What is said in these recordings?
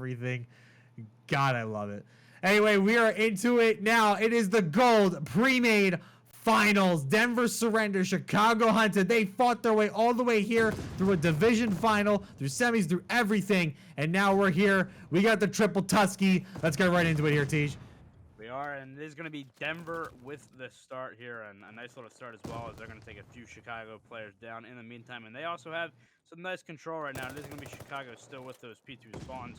everything. God, I love it. Anyway, we are into it now. It is the gold pre-made finals. Denver surrendered, Chicago hunted. They fought their way all the way here through a division final, through semis, through everything. And now we're here. We got the triple Tusky. Let's get right into it here, Tej. We are, and it is going to be Denver with the start here, and a nice little start as well, as they're going to take a few Chicago players down in the meantime. And they also have some nice control right now. It is going to be Chicago still with those P2 spawns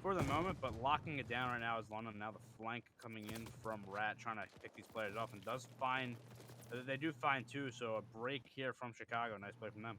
for the moment, but locking it down right now is London. Now the flank coming in from Rat, trying to pick these players off, and they do find two, so a break here from Chicago. Nice play from them.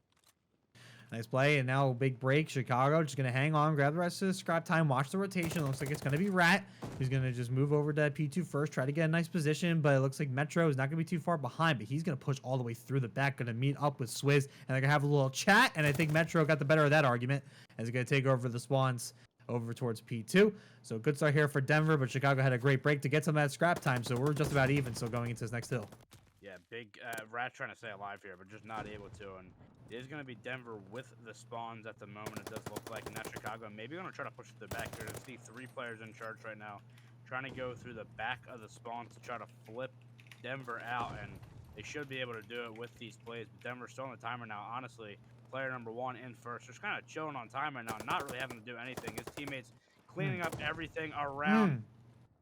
Nice play, and now a big break. Chicago just going to hang on, grab the rest of the scrap time, watch the rotation. It looks like it's going to be Rat. He's going to just move over to P2 first, try to get a nice position, but it looks like Metro is not going to be too far behind, but he's going to push all the way through the back, going to meet up with Swizz, and they're going to have a little chat, and I think Metro got the better of that argument, as he's going to take over the spawns over towards P2. So good start here for Denver, but Chicago had a great break to get some of that scrap time, so we're just about even, so going into this next hill. Yeah, big Rat trying to stay alive here, but just not able to, and it is going to be Denver with the spawns at the moment, it does look like, and now Chicago maybe going to try to push to the back. You're going to see 3 players in charge right now, trying to go through the back of the spawns to try to flip Denver out, and they should be able to do it with these plays, but Denver's still on the timer now. Honestly, player number 1 in first, just kind of chilling on time right now, not really having to do anything. His teammates cleaning up everything around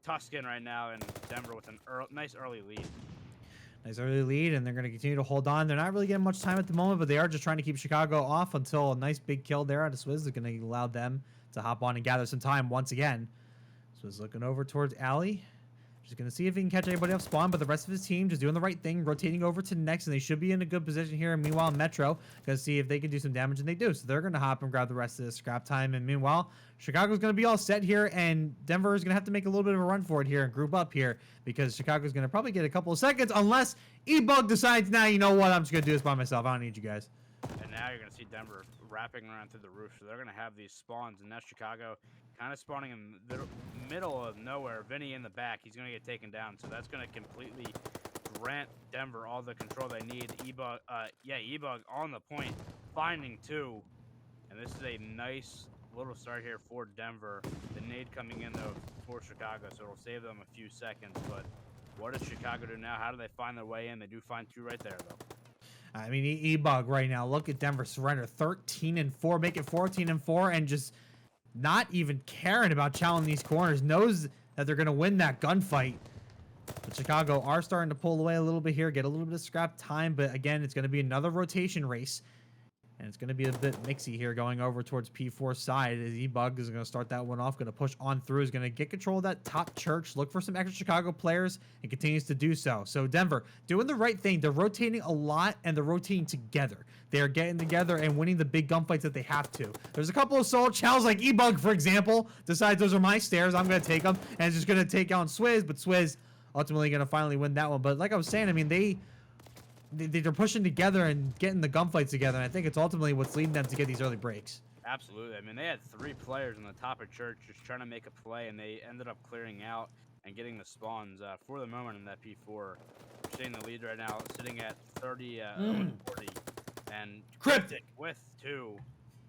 Tuscan right now, and Denver with a nice early lead. Nice early lead, and they're going to continue to hold on. They're not really getting much time at the moment, but they are just trying to keep Chicago off until a nice big kill there out of Swizz is going to allow them to hop on and gather some time once again. Swizz looking over towards Alley. Just going to see if he can catch anybody off spawn, but the rest of his team just doing the right thing, rotating over to next, and they should be in a good position here. And meanwhile, Metro going to see if they can do some damage, and they do. So they're going to hop and grab the rest of the scrap time. And meanwhile, Chicago's going to be all set here, and Denver is going to have to make a little bit of a run for it here and group up here, because Chicago's going to probably get a couple of seconds, unless E-Bug decides, nah, you know what, I'm just going to do this by myself. I don't need you guys. And now you're going to see Denver wrapping around through the roof, so they're going to have these spawns, and now Chicago kind of spawning in the middle of nowhere. Vinny in the back, he's going to get taken down, so that's going to completely grant Denver all the control they need. E-Bug on the point, finding 2, and this is a nice little start here for Denver. The nade coming in, though, for Chicago, so it'll save them a few seconds, but what does Chicago do now? How do they find their way in? They do find 2 right there, though. I mean, E-Bug right now, look at Denver surrender 13-4, make it 14-4, and just not even caring about challenging these corners, knows that they're going to win that gunfight. But Chicago are starting to pull away a little bit here, get a little bit of scrap time, but again, it's going to be another rotation race. And it's going to be a bit mixy here going over towards P4 side, as E-Bug is going to start that one off, going to push on through, is going to get control of that top church, look for some extra Chicago players, and continues to do so. So Denver doing the right thing. They're rotating a lot, and they're rotating together. They're getting together and winning the big gunfights that they have to. There's a couple of solo challenges, like E-Bug, for example, decides those are my stairs, I'm going to take them, and it's just going to take on Swizz, but Swizz ultimately going to finally win that one. But like I was saying, I mean, they're pushing together and getting the gunfights together, and I think it's ultimately what's leading them to get these early breaks. Absolutely. I mean, they had 3 players on the top of church just trying to make a play, and they ended up clearing out and getting the spawns for the moment in that P4. We're seeing the lead right now, sitting at 30-40, and Cryptic with 2.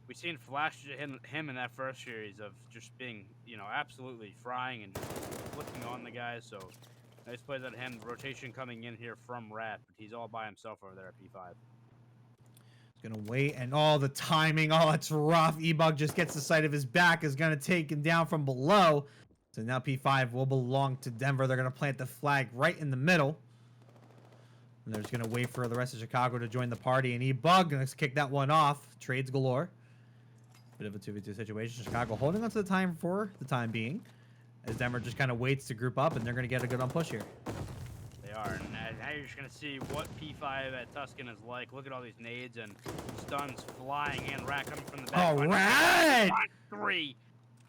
We've seen Flash him in that first series of just being, absolutely frying and just flicking on the guys, so nice plays at him. Rotation coming in here from Rat, but he's all by himself over there at P5. He's going to wait, and the timing, that's rough. E-Bug just gets the sight of his back, is going to take him down from below. So now P5 will belong to Denver. They're going to plant the flag right in the middle. And they're just going to wait for the rest of Chicago to join the party, and E-Bug going to kick that one off. Trades galore. Bit of a 2v2 situation. Chicago holding on to the time for the time being, as Denver just kind of waits to group up, and they're going to get a good on push here. They are, and now you're just going to see what P5 at Tuscan is like. Look at all these nades and stuns flying in. Rat coming from the back. All right! 3.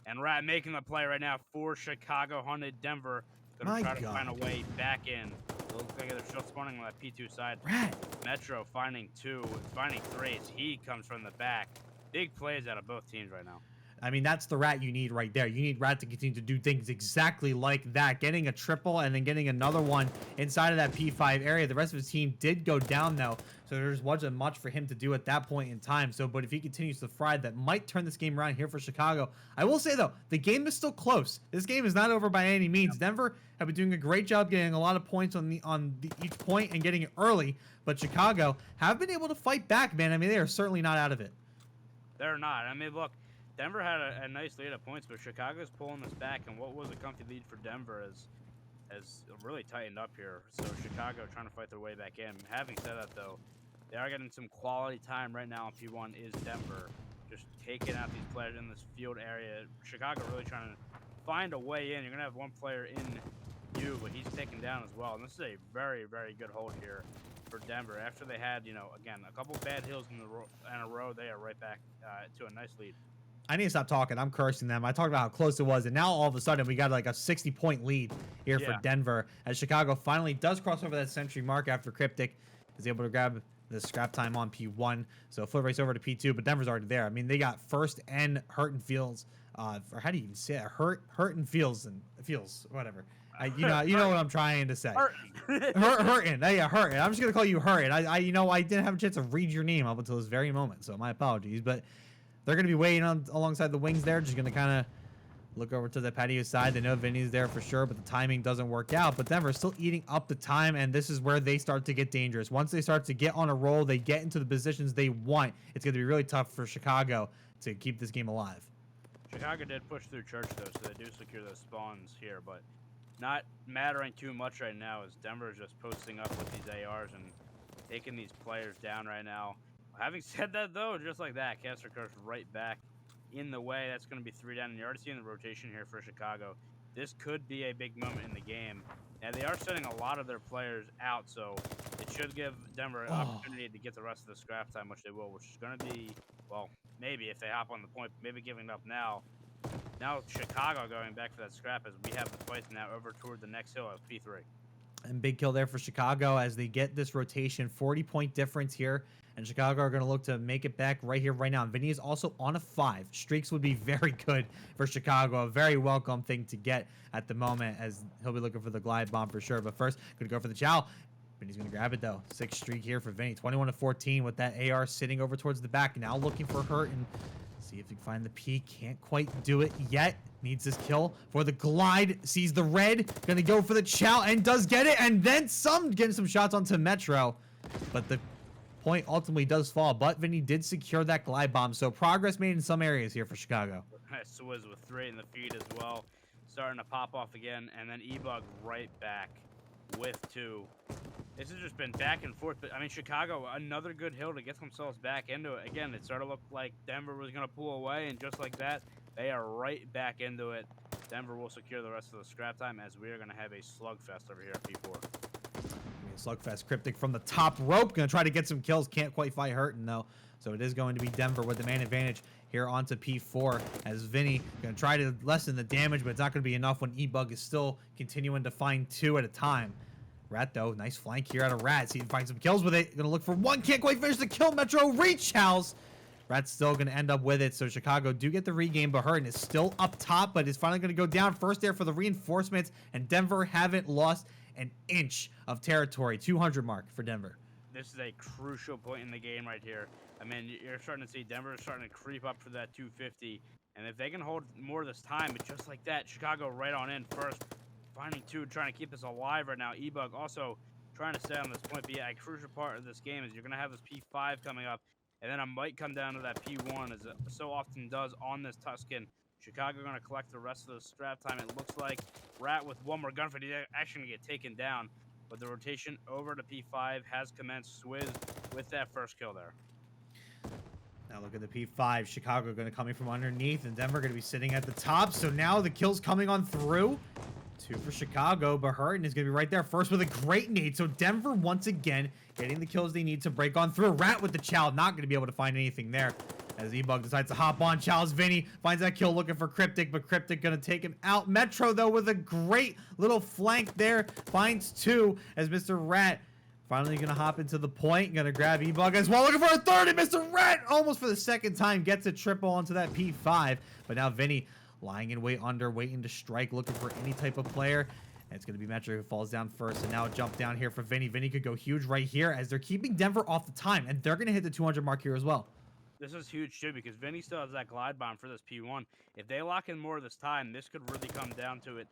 And Rat making the play right now for Chicago. Hunted Denver. Going to try to find a way back in. It looks like they're still spawning on that P2 side. Rat. Metro finding 2, finding 3 as he comes from the back. Big plays out of both teams right now. I mean, that's the Rat you need right there. You need Rat to continue to do things exactly like that. Getting a triple and then getting another one inside of that P5 area. The rest of his team did go down, though, so there wasn't much for him to do at that point in time. So, but if he continues to fry, that might turn this game around here for Chicago. I will say, though, the game is still close. This game is not over by any means. Denver have been doing a great job getting a lot of points on each point and getting it early, but Chicago have been able to fight back, man. I mean, they are certainly not out of it. They're not. I mean, look, Denver had a nice lead of points, but Chicago's pulling this back, and what was a comfy lead for Denver has really tightened up here. So Chicago trying to fight their way back in. Having said that, though, they are getting some quality time right now in P1 is Denver. Just taking out these players in this field area. Chicago really trying to find a way in. You're going to have one player in you, but he's taken down as well. And this is a very, very good hold here for Denver. After they had, you know, again, a couple bad hills in a row, they are right back to a nice lead. I need to stop talking. I'm cursing them. I talked about how close it was, and now all of a sudden we got like a 60-point lead here for Denver as Chicago finally does cross over that century mark after Cryptic is able to grab the scrap time on P1. So foot race over to P2, but Denver's already there. I mean, they got first and Hurtin Fields, or how do you even say it? Hurtin Fields and Fields, whatever. You know what I'm trying to say. Hurtin. Yeah, Hurtin. I'm just gonna call you Hurtin. I didn't have a chance to read your name up until this very moment, so my apologies. But they're going to be waiting alongside the wings there. Just going to kind of look over to the patio side. They know Vinny's there for sure, but the timing doesn't work out. But Denver's still eating up the time, and this is where they start to get dangerous. Once they start to get on a roll, they get into the positions they want. It's going to be really tough for Chicago to keep this game alive. Chicago did push through Church, though, so they do secure those spawns here, but not mattering too much right now as Denver is just posting up with these ARs and taking these players down right now. Having said that, though, just like that, Caster Curse right back in the way. That's going to be 3 down, and you're already seeing the rotation here for Chicago. This could be a big moment in the game. Now, they are sending a lot of their players out, so it should give Denver an opportunity to get the rest of the scrap time, which they will, which is going to be, well, maybe if they hop on the point, maybe giving it up now. Now, Chicago going back for that scrap as we have the fights now over toward the next hill of P3. And big kill there for Chicago as they get this rotation. 40-point difference here. And Chicago are going to look to make it back right here, right now. And Vinny is also on a 5. Streaks would be very good for Chicago. A very welcome thing to get at the moment as he'll be looking for the glide bomb for sure. But first, going to go for the chow. Vinny's going to grab it, though. 6th streak here for Vinny. 21-14 with that AR sitting over towards the back. Now looking for Hurt and see if he can find the P. Can't quite do it yet. Needs this kill for the glide. Sees the red. Going to go for the chow and does get it. And then some. Getting some shots onto Metro. But the point ultimately does fall, but Vinny did secure that glide bomb, so progress made in some areas here for Chicago. Swizz with 3 in the feed as well, starting to pop off again, and then E-Bug right back with 2. This has just been back and forth, but I mean, Chicago, another good hill to get themselves back into it. Again, it started to look like Denver was going to pull away, and just like that, they are right back into it. Denver will secure the rest of the scrap time as we are going to have a slugfest over here at P4. Slugfest. Cryptic from the top rope. Going to try to get some kills. Can't quite fight Hurtin, though. So it is going to be Denver with the man advantage here onto P4 as Vinny going to try to lessen the damage, but it's not going to be enough when E-Bug is still continuing to find 2 at a time. Rat, though. Nice flank here out of Rat. See if he can find some kills with it. Going to look for 1. Can't quite finish the kill. Metro reach house. Rat's still going to end up with it. So Chicago do get the regain, but Hurtin is still up top, but is finally going to go down first there for the reinforcements, and Denver haven't lost an inch of territory. 200 mark for Denver. This is a crucial point in the game right here. I mean, you're starting to see Denver is starting to creep up for that 250, and if they can hold more this time, but just like that, Chicago right on in first, finding 2, trying to keep this alive right now. E-Bug also trying to stay on this point, but yeah, a crucial part of this game is you're going to have this P5 coming up, and then it might come down to that P1, as it so often does on this Tuscan. Chicago going to collect the rest of the scrap time. It looks like Rat with 1 more gunfight. He's actually going to get taken down. But the rotation over to P5 has commenced. Swizz with that first kill there. Now look at the P5. Chicago going to come in from underneath, and Denver going to be sitting at the top. So now the kills coming on through. 2 for Chicago, but Hurtin is going to be right there first with a great nade. So Denver once again getting the kills they need to break on through. Rat with the chow. Not going to be able to find anything there. As E-Bug decides to hop on, Chow's Vinny finds that kill looking for Cryptic, but Cryptic going to take him out. Metro, though, with a great little flank there, finds 2 as Mr. Rat Finally gonna hop into the point. Gonna grab E-Bug as well. Looking for a third, and Mr. Red almost for the second time gets a triple onto that P5. But now Vinny lying in wait under, waiting to strike, looking for any type of player. And it's going to be Metro who falls down first. And now a jump down here for Vinny. Vinny could go huge right here as they're keeping Denver off the time. And they're going to hit the 200 mark here as well. This is huge, too, because Vinny still has that glide bomb for this P1. If they lock in more this time, this could really come down to it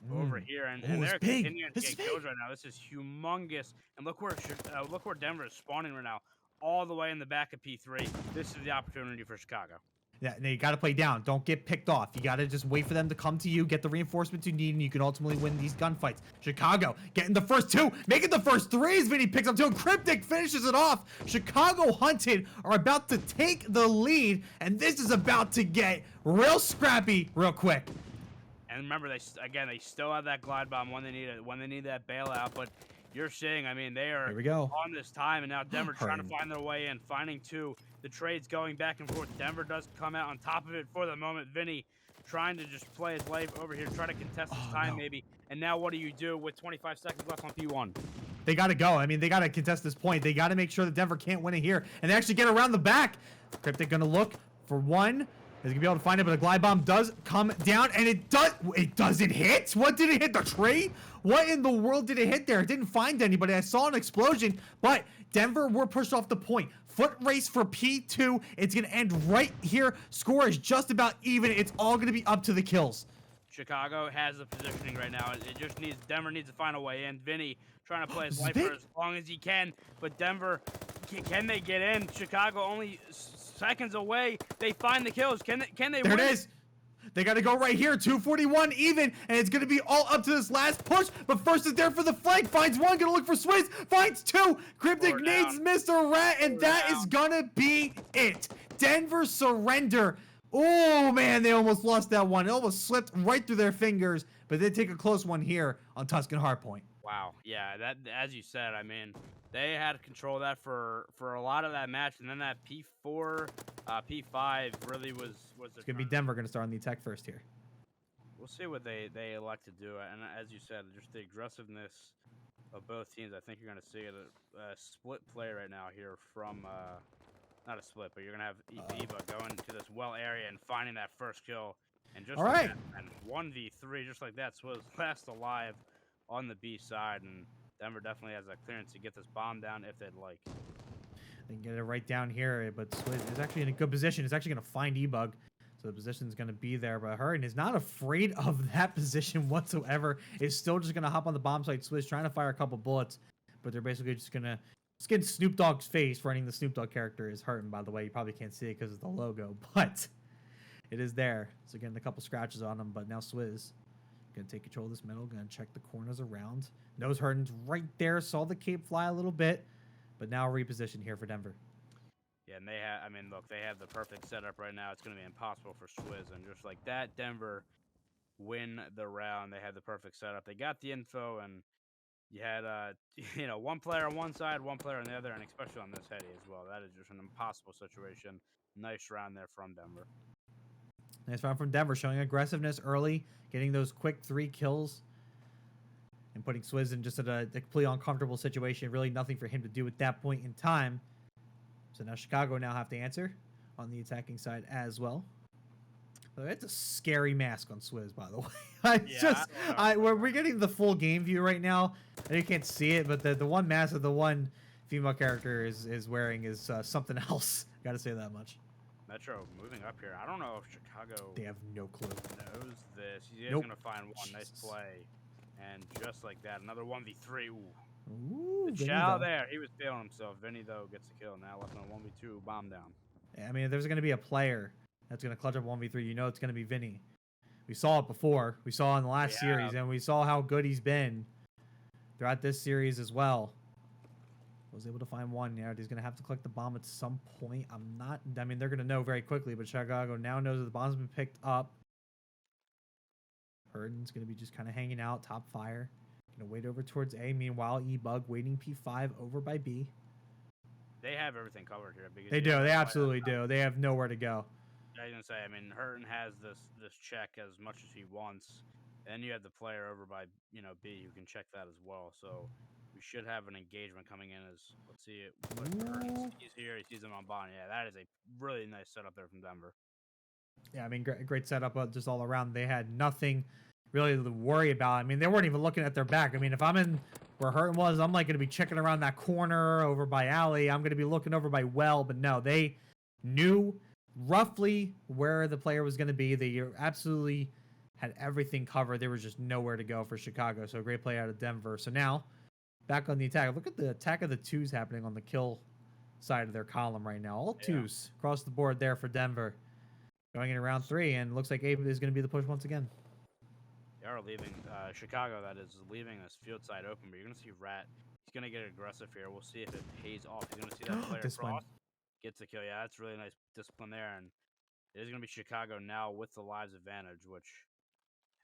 over here. And they're continuing to get kills right now. This is humongous. And look where Denver is spawning right now, all the way in the back of P3. This is the opportunity for Chicago. Yeah, you got to play down. Don't get picked off. You got to just wait for them to come to you, get the reinforcements you need, and you can ultimately win these gunfights. Chicago getting the first two, making the first threes. Vinny picks up two, and Cryptic finishes it off. Chicago Hunted are about to take the lead, and this is about to get real scrappy real quick. And remember, they still have that glide bomb when they need that bailout, but you're seeing, I mean, they are on this time, and now Denver trying to find their way in, finding two. The trade's going back and forth. Denver does come out on top of it for the moment. Vinny trying to just play his life over here, try to contest his time maybe. And now what do you do with 25 seconds left on P1? They got to go. I mean, they got to contest this point. They got to make sure that Denver can't win it here. And they actually get around the back. Cryptic going to look for one. He's gonna be able to find it, but a glide bomb does come down, and it doesn't hit? What did it hit? The tree? What in the world did it hit there? It didn't find anybody. I saw an explosion, but Denver were pushed off the point. Foot race for P2. It's gonna end right here. Score is just about even. It's all gonna be up to the kills. Chicago has the positioning right now. It just needs, Denver needs to find a way in. Vinny trying to play his life for as long as he can, but Denver, can they get in? Chicago only seconds away. They find the kills. Can they there win? It is. They got to go right here. 241 even, and it's going to be all up to this last push. But first is there for the flank. Finds one. Going to look for Swizz. Finds two. Cryptic needs Mr. Rat, and that is going to be it. Denver surrender. Oh, man, they almost lost that one. It almost slipped right through their fingers, but they take a close one here on Tuscan Hardpoint. Wow. Yeah, that, as you said, I mean, they had control of that for a lot of that match, and then that P4, P5 really was it's going to be Denver going to start on the attack first here. We'll see what they elect to do, and as you said, just the aggressiveness of both teams. I think you're going to see a split play right now here from not a split, but you're going to have Eva going to this well area and finding that first kill, and just like that, and 1v3 just like that. So it was last alive on the B side, and Denver definitely has that clearance to get this bomb down if they'd like. They can get it right down here, but Swizz is actually in a good position. He's actually going to find E-Bug, so the position's going to be there. But Hurton is not afraid of that position whatsoever. Is still just going to hop on the bomb site. Swizz trying to fire a couple bullets, but they're basically just going to skin Snoop Dogg's face. Running the Snoop Dogg character is Hurton, by the way. You probably can't see it because of the logo, but it is there. So getting a couple scratches on him, but now Swizz gonna take control of this middle, gonna check the corners around. Knows Hurton's right there, saw the cape fly a little bit, but now reposition here for Denver. Yeah, and they have, I mean, look, they have the perfect setup right now. It's gonna be impossible for Swizz, and just like that, Denver win the round. They had the perfect setup. They got the info, and you had, you know, one player on one side, one player on the other, and especially on this heady as well. That is just an impossible situation. Nice round there from Denver. Nice round from Denver, showing aggressiveness early, getting those quick 3 kills, and putting Swizz in just a completely uncomfortable situation. Really nothing for him to do at that point in time. So now Chicago now have to answer on the attacking side as well. So it's a scary mask on Swizz, by the way. We're getting the full game view right now, and you can't see it, but the one mask that the one female character is wearing is something else. Got to say that much. Metro moving up here. I don't know if Chicago They have no clue. knows this. He's going to find one. Nice play. And just like that, another 1v3. Ooh, the Chow there. He was feeling himself. Vinny, though, gets the kill. Now left on a 1v2. Bomb down. Yeah, I mean, if there's going to be a player that's going to clutch up 1v3, you know it's going to be Vinny. We saw it before. We saw it in the last series, and we saw how good he's been throughout this series as well. Was able to find one. Yeah, he's going to have to collect the bomb at some point. I mean, they're going to know very quickly, but Chicago now knows that the bomb's been picked up. Hurton's going to be just kind of hanging out, top fire. Going to wait over towards A. Meanwhile, E-Bug waiting P5 over by B. They have everything covered here. Because they do. They absolutely do. They have nowhere to go. I was going to say, I mean, Hurton has this check as much as he wants. And you have the player over by, you know, B who can check that as well. So We should have an engagement coming in as, let's see it. What he's here. He sees him on Bond. Yeah, that is a really nice setup there from Denver. Yeah, I mean, great setup just all around. They had nothing really to worry about. I mean, they weren't even looking at their back. I mean, if I'm in where Hurton was, I'm like going to be checking around that corner over by Alley. I'm going to be looking over by Well, but no, they knew roughly where the player was going to be. They absolutely had everything covered. There was just nowhere to go for Chicago. So great play out of Denver. So now back on the attack. Look at the attack of the twos happening on the kill side of their column right now. All twos across the board there for Denver. Going into round 3, and looks like Abe is going to be the push once again. They are leaving Chicago. That is leaving this field side open, but you're going to see Rat. He's going to get aggressive here. We'll see if it pays off. He's going to see that player cross. Gets the kill. Yeah, that's really nice discipline there, and it is going to be Chicago now with the lives advantage, which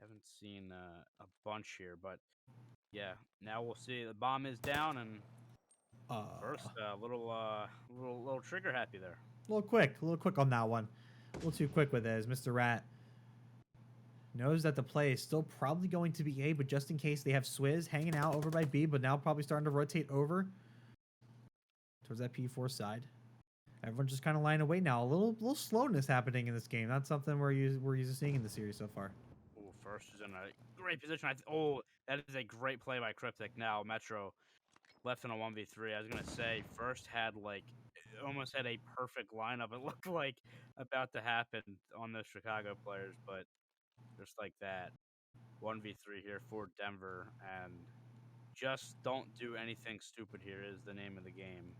haven't seen a bunch here, but yeah, now we'll see. The bomb is down, and first little trigger happy there. A little quick on that one. A little too quick with it, as Mr. Rat knows that the play is still probably going to be A, but just in case they have Swizz hanging out over by B, but now probably starting to rotate over towards that P4 side. Everyone's just kind of lying away now. A little slowness happening in this game. That's something we're used to seeing in the series so far. Oh, first is in a great position. That is a great play by Cryptic. Now Metro left in a 1v3. I was gonna say first had almost had a perfect lineup. It looked like about to happen on the Chicago players, but just like that, 1v3 here for Denver, and just don't do anything stupid here is the name of the game,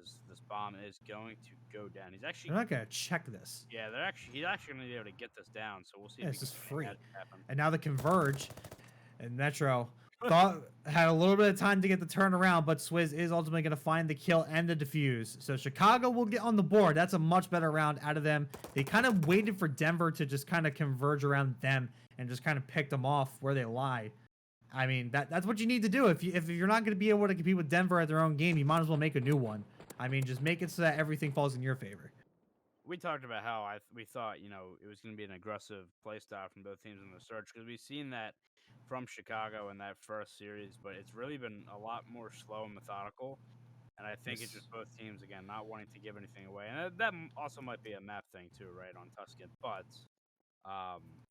as this bomb is going to go down. He's actually not gonna check this. Yeah, he's actually gonna be able to get this down. So we'll see. Yeah, this is free. And now the converge, and Metro had a little bit of time to get the turnaround, but Swizz is ultimately going to find the kill and the defuse. So Chicago will get on the board. That's a much better round out of them. They kind of waited for Denver to just kind of converge around them and just kind of pick them off where they lie. I mean, that's what you need to do. If you're not going to be able to compete with Denver at their own game, you might as well make a new one. I mean, just make it so that everything falls in your favor. We talked about how we thought, it was going to be an aggressive play style from both teams in the search, because we've seen that from Chicago in that first series, but it's really been a lot more slow and methodical. And I think it's just both teams, again, not wanting to give anything away. And that also might be a map thing too, right, on Tuscan. But,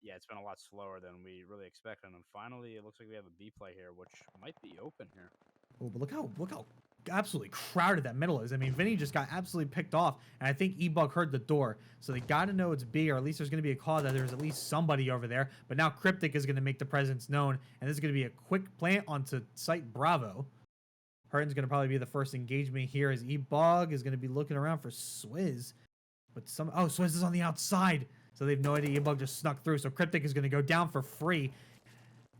yeah, it's been a lot slower than we really expected. And finally, it looks like we have a B play here, which might be open here. Oh, but look how absolutely crowded that middle is. I mean, Vinny just got absolutely picked off, and I think E-Bug heard the door, so they got to know it's B, or at least there's going to be a call that there's at least somebody over there. But now Cryptic is going to make the presence known, and this is going to be a quick plant onto site Bravo. Hurton's going to probably be the first engagement here, as E-Bug is going to be looking around for Swizz. But Swizz is on the outside, so they have no idea E-Bug just snuck through, so Cryptic is going to go down for free.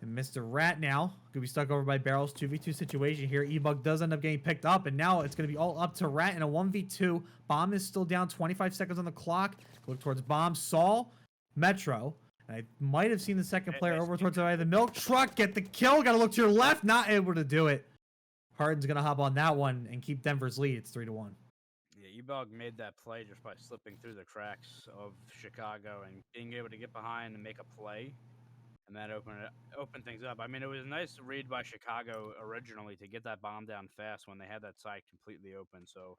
And Mr. Rat now could be stuck over by Barrels. 2v2 situation here. E-Bug does end up getting picked up, and now it's going to be all up to Rat in a 1v2. Bomb is still down. 25 seconds on the clock. Look towards Bomb. Saul, Metro. And I might have seen the second player over towards the milk truck. Get the kill. Got to look to your left. Not able to do it. Harden's going to hop on that one and keep Denver's lead. It's 3-1. Yeah, E-Bug made that play just by slipping through the cracks of Chicago and being able to get behind and make a play. And that opened things up. I mean, it was a nice read by Chicago originally to get that bomb down fast when they had that side completely open. So,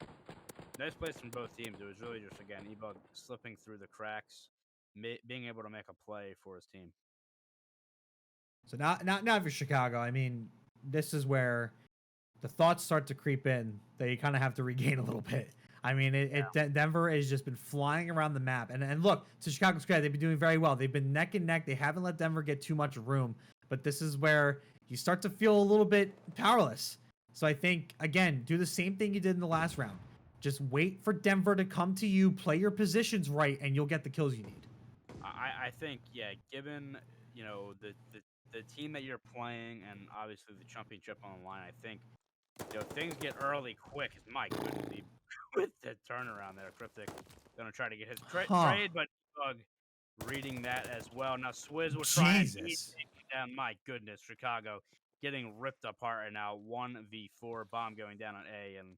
nice plays from both teams. It was really just, again, E-Bug slipping through the cracks, being able to make a play for his team. So now for Chicago, I mean, this is where the thoughts start to creep in that you kind of have to regain a little bit. I mean, Denver has just been flying around the map. And look, to Chicago's credit, they've been doing very well. They've been neck and neck. They haven't let Denver get too much room. But this is where you start to feel a little bit powerless. So I think, again, do the same thing you did in the last round. Just wait for Denver to come to you, play your positions right, and you'll get the kills you need. I think, yeah, given, the team that you're playing and obviously the championship on the line, I think, things get early quick. My goodness, with the turnaround there, Cryptic gonna try to get his trade, but Bug reading that as well. Now Swizz will try to down. My goodness, Chicago getting ripped apart, and now 1v4 bomb going down on A, and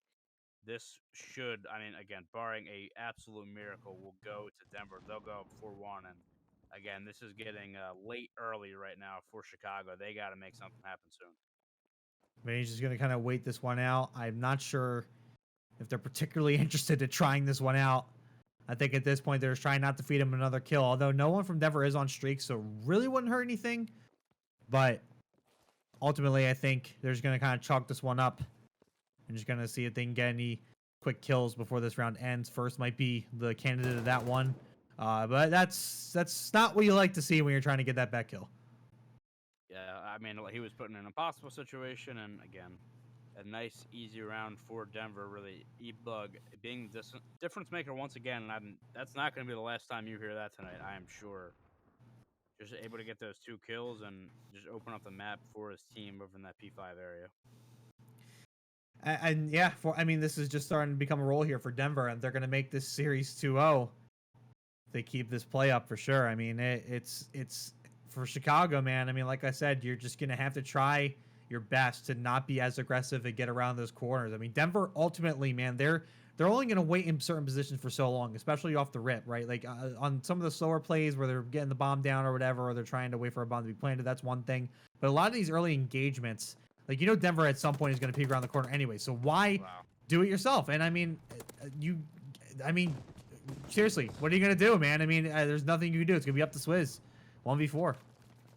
this should, I mean, again, barring a absolute miracle, will go to Denver. They'll go up 4-1, and again, this is getting late early right now for Chicago. They got to make something happen soon. I mean, he's just going to kind of wait this one out. I'm not sure if they're particularly interested in trying this one out. I think at this point they're just trying not to feed him another kill, although no one from Denver is on streak, so really wouldn't hurt anything. But ultimately, I think they're just going to kind of chalk this one up and just going to see if they can get any quick kills before this round ends. First might be the candidate of that one. But that's not what you like to see when you're trying to get that back kill. Yeah, I mean, he was put in an impossible situation, and again, a nice, easy round for Denver. Really, E-Bug being the difference maker once again. And that's not going to be the last time you hear that tonight, I am sure. Just able to get those 2 kills and just open up the map for his team over in that P5 area. And yeah, I mean, this is just starting to become a role here for Denver, and they're going to make this series 2-0. They keep this play up for sure. I mean, it's for Chicago, man. I mean, like I said, you're just going to have to try your best to not be as aggressive and get around those corners. I mean, Denver ultimately, man, they're only going to wait in certain positions for so long, especially off the rip, right? Like on some of the slower plays where they're getting the bomb down or whatever, or they're trying to wait for a bomb to be planted. That's one thing. But a lot of these early engagements, like, Denver at some point is going to peek around the corner anyway. So why do it yourself? And I mean, seriously, what are you going to do, man? I mean, there's nothing you can do. It's going to be up to Swizz. 1v4.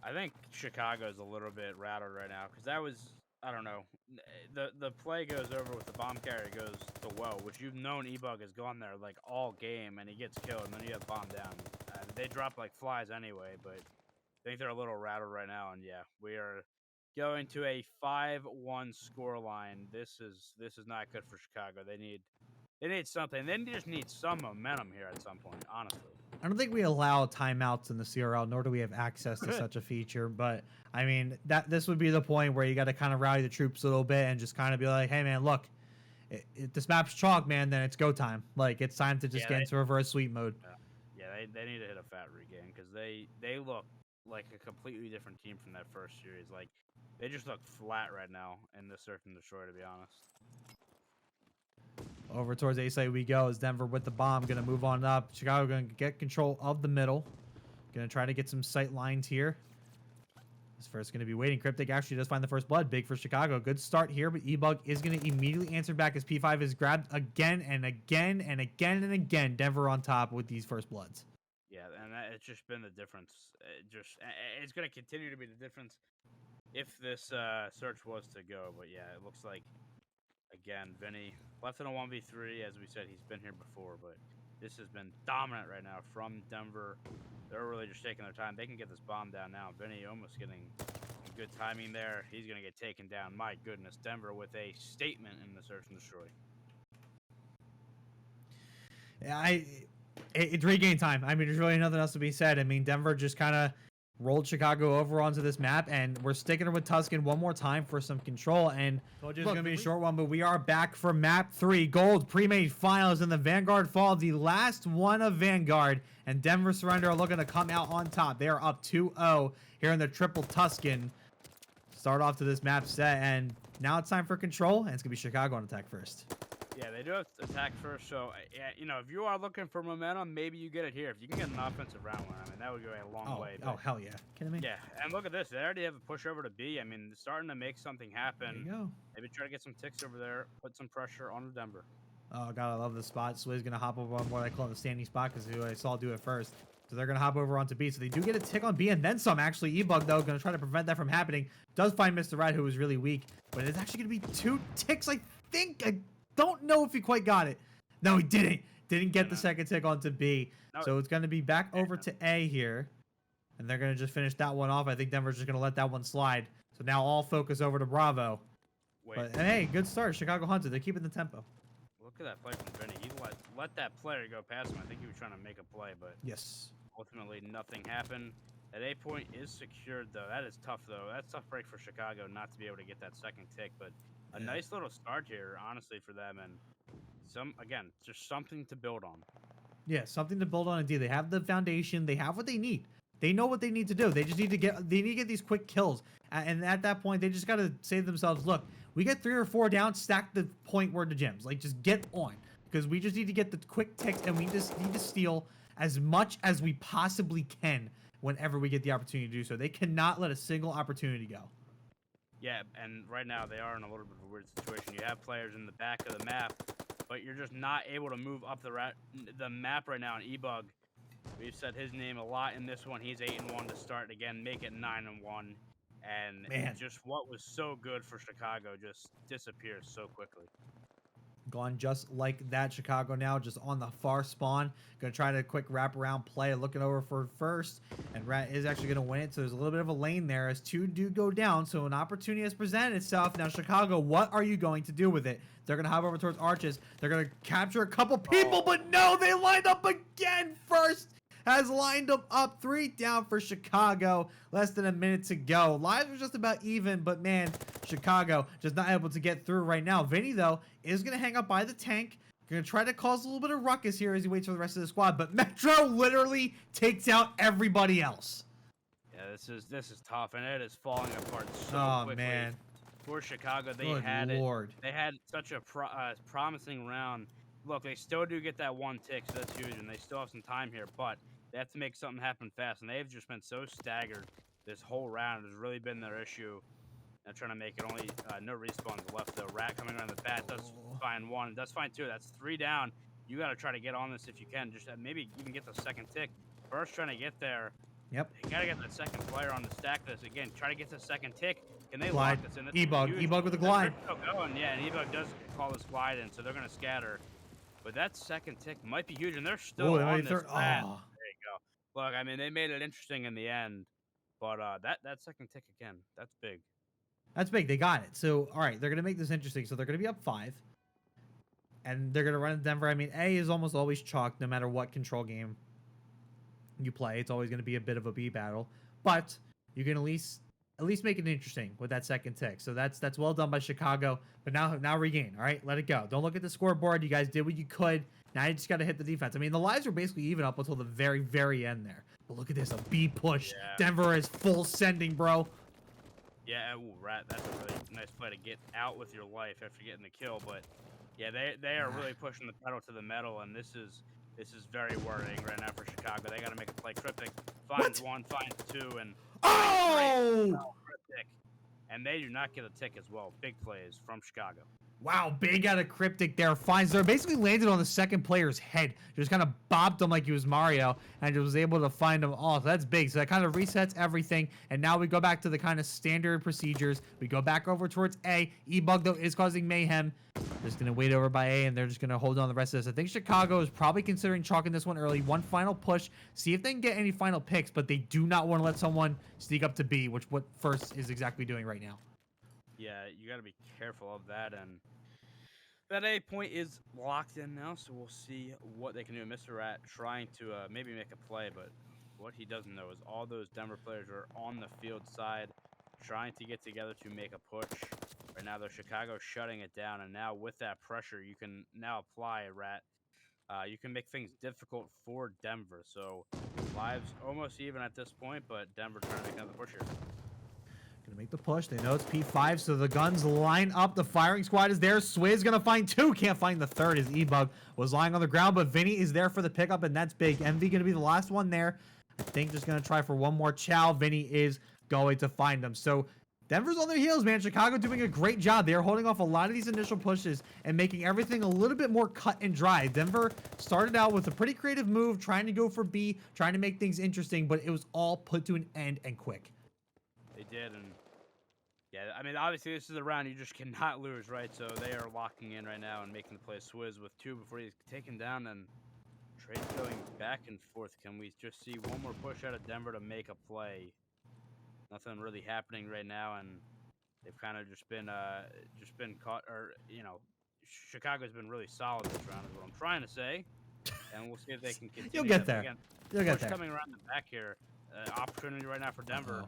I think Chicago's a little bit rattled right now because that was, I don't know, the play goes over with the bomb carrier goes to Woe, which you've known E-Bug has gone there like all game, and he gets killed, and then you have bomb down. They drop like flies anyway, but I think they're a little rattled right now, and yeah, we are going to a 5-1 score line. This is not good for Chicago. They need something. They just need some momentum here at some point, honestly. I don't think we allow timeouts in the CRL, nor do we have access to such a feature. But I mean, this would be the point where you got to kind of rally the troops a little bit and just kind of be like, hey, man, look, if this map's chalk, man, then it's go time. Like, it's time to just get into reverse sweep mode. Yeah, they need to hit a fat regain because they look like a completely different team from that first series. Like, they just look flat right now in the Search and Destroy, to be honest. Over towards A site we go as Denver with the bomb. Going to move on up. Chicago going to get control of the middle. Going to try to get some sight lines here. This first going to be waiting. Cryptic actually does find the first blood. Big for Chicago. Good start here, but E-Bug is going to immediately answer back as P5 is grabbed again and again and again and again. Denver on top with these first bloods. Yeah, and it's just been the difference. It's going to continue to be the difference if this search was to go. But yeah, it looks like, again, Vinny left in a 1v3. As we said, he's been here before, but this has been dominant right now from Denver. They're really just taking their time. They can get this bomb down now. Vinny almost getting good timing there. He's going to get taken down. My goodness, Denver with a statement in the Search and Destroy. Yeah, it's regain time. I mean, there's really nothing else to be said. I mean, Denver just kind of rolled Chicago over onto this map, and we're sticking with Tuscan one more time for some control. And told you it's going to be a short one, but we are back for map 3. Gold pre-made finals in the Vanguard Fall, the last one of Vanguard, and Denver Surrender are looking to come out on top. They are up 2-0 here in the triple Tuscan. Start off to this map set, and now it's time for control, and it's going to be Chicago on attack first. Yeah, they do have to attack first, so yeah, if you are looking for momentum, maybe you get it here. If you can get an offensive round one, I mean, that would go a long way. Oh, hell yeah. Kidding me? Yeah, and look at this. They already have a push over to B. I mean, starting to make something happen. There you go. Maybe try to get some ticks over there, put some pressure on Denver. Oh, God, I love this spot. Swizz going to hop over on what I call the standing spot because who I saw do it first. So they're going to hop over onto B. So they do get a tick on B and then some, actually. E-Bug, though, going to try to prevent that from happening. Does find Mr. Red, who was really weak. But it's actually going to be 2 ticks, I think. I don't know if he quite got it. No, he didn't. Didn't get the second tick onto B. No, so it's going to be back over to A here. And they're going to just finish that one off. I think Denver's just going to let that one slide. So now all focus over to Bravo. But hey, good start. Chicago hunted. They're keeping the tempo. Look at that play from Vinny. He let that player go past him. I think he was trying to make a play, but yes, ultimately nothing happened. That A point is secured, though. That is tough, though. That's a tough break for Chicago not to be able to get that second tick. But a nice little start here, honestly, for them. And again, just something to build on. Yeah, something to build on indeed. They have the foundation. They have what they need. They know what they need to do. They just need to get these quick kills. And at that point, they just got to say to themselves, look, we get 3 or 4 down, stack the point word to gems. Like, just get on. Because we just need to get the quick ticks, and we just need to steal as much as we possibly can whenever we get the opportunity to do so. They cannot let a single opportunity go. Yeah, and right now they are in a little bit of a weird situation. You have players in the back of the map, but you're just not able to move up the map right now. And E-Bug, we've said his name a lot in this one. He's 8-1 to start again, make it 9-1, and Man. just what was so good for Chicago just disappears so quickly. Gone just like that. Chicago now just on the far spawn. Gonna try to quick wraparound play. Looking over for first. And Rat is actually gonna win it. So there's a little bit of a lane there as two do go down. So an opportunity has presented itself. Now Chicago, what are you going to do with it? They're gonna hop over towards Arches. They're gonna capture a couple people, but no, they lined up again first. Has lined them up 3 down for Chicago. Less than a minute to go. Lives are just about even, but man, Chicago just not able to get through right now. Vinny, though, is going to hang up by the tank. Going to try to cause a little bit of ruckus here as he waits for the rest of the squad. But Metro literally takes out everybody else. Yeah, this is tough, and it is falling apart so quickly. Man. For Chicago, they Good had Lord. They had such a promising round. Look, they still do get that 1 tick, so that's huge, and they still have some time here, but they have to make something happen fast, and they've just been so staggered this whole round. Has really been their issue. They're trying to make it only no respawns left, though. Rat coming around the bat does find 1. Does find 2. That's 3 down. You got to try to get on this if you can. Just maybe even get the second tick. First, trying to get there. Yep. You got to get that second player on the stack this. Again, try to get the second tick. Can they Glide. lock this in? E-Bug with the glide. Still going. Yeah, and E-Bug does call this glide in, so they're going to scatter. But that second tick might be huge, and they're still on this rat. There you go. Look, I mean, they made it interesting in the end, but that second tick again, that's big. That's big. They got it. So, all right, they're going to make this interesting. So they're going to be up 5, and they're going to run into Denver. I mean, A is almost always chalked no matter what control game you play. It's always going to be a bit of a B battle, but you can at least make it interesting with that second tick. So that's well done by Chicago. But now regain. All right, let it go. Don't look at the scoreboard. You guys did what you could. Now you just got to hit the defense. I mean, the lives were basically even up until the very, very end there. But look at this, a B push. Yeah. Denver is full sending, bro. Yeah, ooh, Rat, that's a really nice play to get out with your life after getting the kill. But yeah, they are really pushing the pedal to the metal, and this is very worrying right now for Chicago. They got to make a play. Cryptic finds 1, finds 2, and Cryptic, and they do not get a tick as well. Big plays from Chicago. Wow, big out of Cryptic there. Finds there. Basically landed on the second player's head. Just kind of bopped him like he was Mario and was able to find him all. So that's big. So that kind of resets everything. And now we go back to the kind of standard procedures. We go back over towards A. E-Bug, though, is causing mayhem. Just going to wait over by A, and they're just going to hold on the rest of this. I think Chicago is probably considering chalking this one early. One final push. See if they can get any final picks, but they do not want to let someone sneak up to B, which what First is exactly doing right now. Yeah, you got to be careful of that, and that A point is locked in now, so we'll see what they can do. Mr. Rat trying to maybe make a play, but what he doesn't know is all those Denver players are on the field side trying to get together to make a push. Right now, though, Chicago shutting it down, and now with that pressure, you can now apply a Rat. You can make things difficult for Denver, so lives almost even at this point, but Denver trying to make another push here. Gonna make the push. They know it's P5, so the guns line up. The firing squad is there. Swizz gonna find 2. Can't find the third as E-Bug was lying on the ground, but Vinny is there for the pickup, and that's big. MV gonna be the last one there. I think just gonna try for one more chow. Vinny is going to find them. So Denver's on their heels, man. Chicago doing a great job. They're holding off a lot of these initial pushes and making everything a little bit more cut and dry. Denver started out with a pretty creative move, trying to go for B, trying to make things interesting, but it was all put to an end and quick. They did, and yeah, I mean, obviously this is a round you just cannot lose, right? So they are locking in right now and making the play. Swizz with 2 before he's taken down, and trade going back and forth. Can we just see one more push out of Denver to make a play? Nothing really happening right now, and they've kind of just been caught, or Chicago's been really solid this round is what I'm trying to say, and we'll see if they can continue. You'll get there. Again, you'll get there. Coming around the back here, opportunity right now for Denver.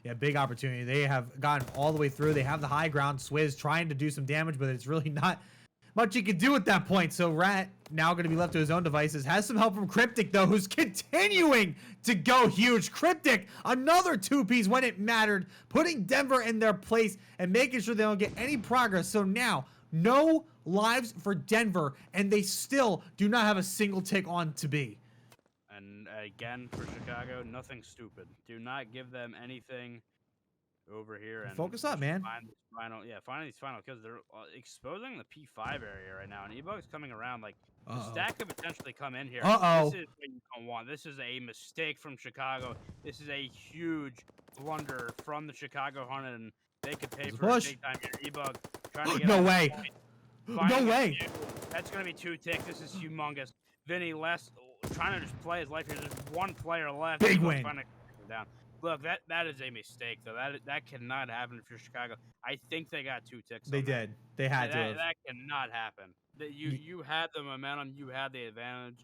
Yeah, big opportunity. They have gotten all the way through. They have the high ground. Swizz trying to do some damage, but it's really not much he can do at that point. So Rat, now going to be left to his own devices, has some help from Cryptic, though, who's continuing to go huge. Cryptic, another 2-piece when it mattered, putting Denver in their place and making sure they don't get any progress. So now, no lives for Denver, and they still do not have a single tick on to B. And again, for Chicago, nothing stupid. Do not give them anything. over here and Focus up, just man. find these final kills. They're exposing the P5 area right now, and E-Bug's coming around. Like the Uh-oh. stack could potentially come in here. Uh-oh. This is what you don't want. This is a mistake from Chicago. This is a huge blunder from the Chicago Hornet, and they could pay There's a for it push. big time here. E-Bug trying to get No on the way. point, No finding a way. few. That's gonna be 2 ticks. This is humongous. Vinny less trying to just play his life here. There's one player left. Big E-Bug's win. trying to take him down. Look, that is a mistake though. That cannot happen if you're Chicago. I think they got 2 ticks. They on that. did. They had to. That cannot happen. You had the momentum, you had the advantage,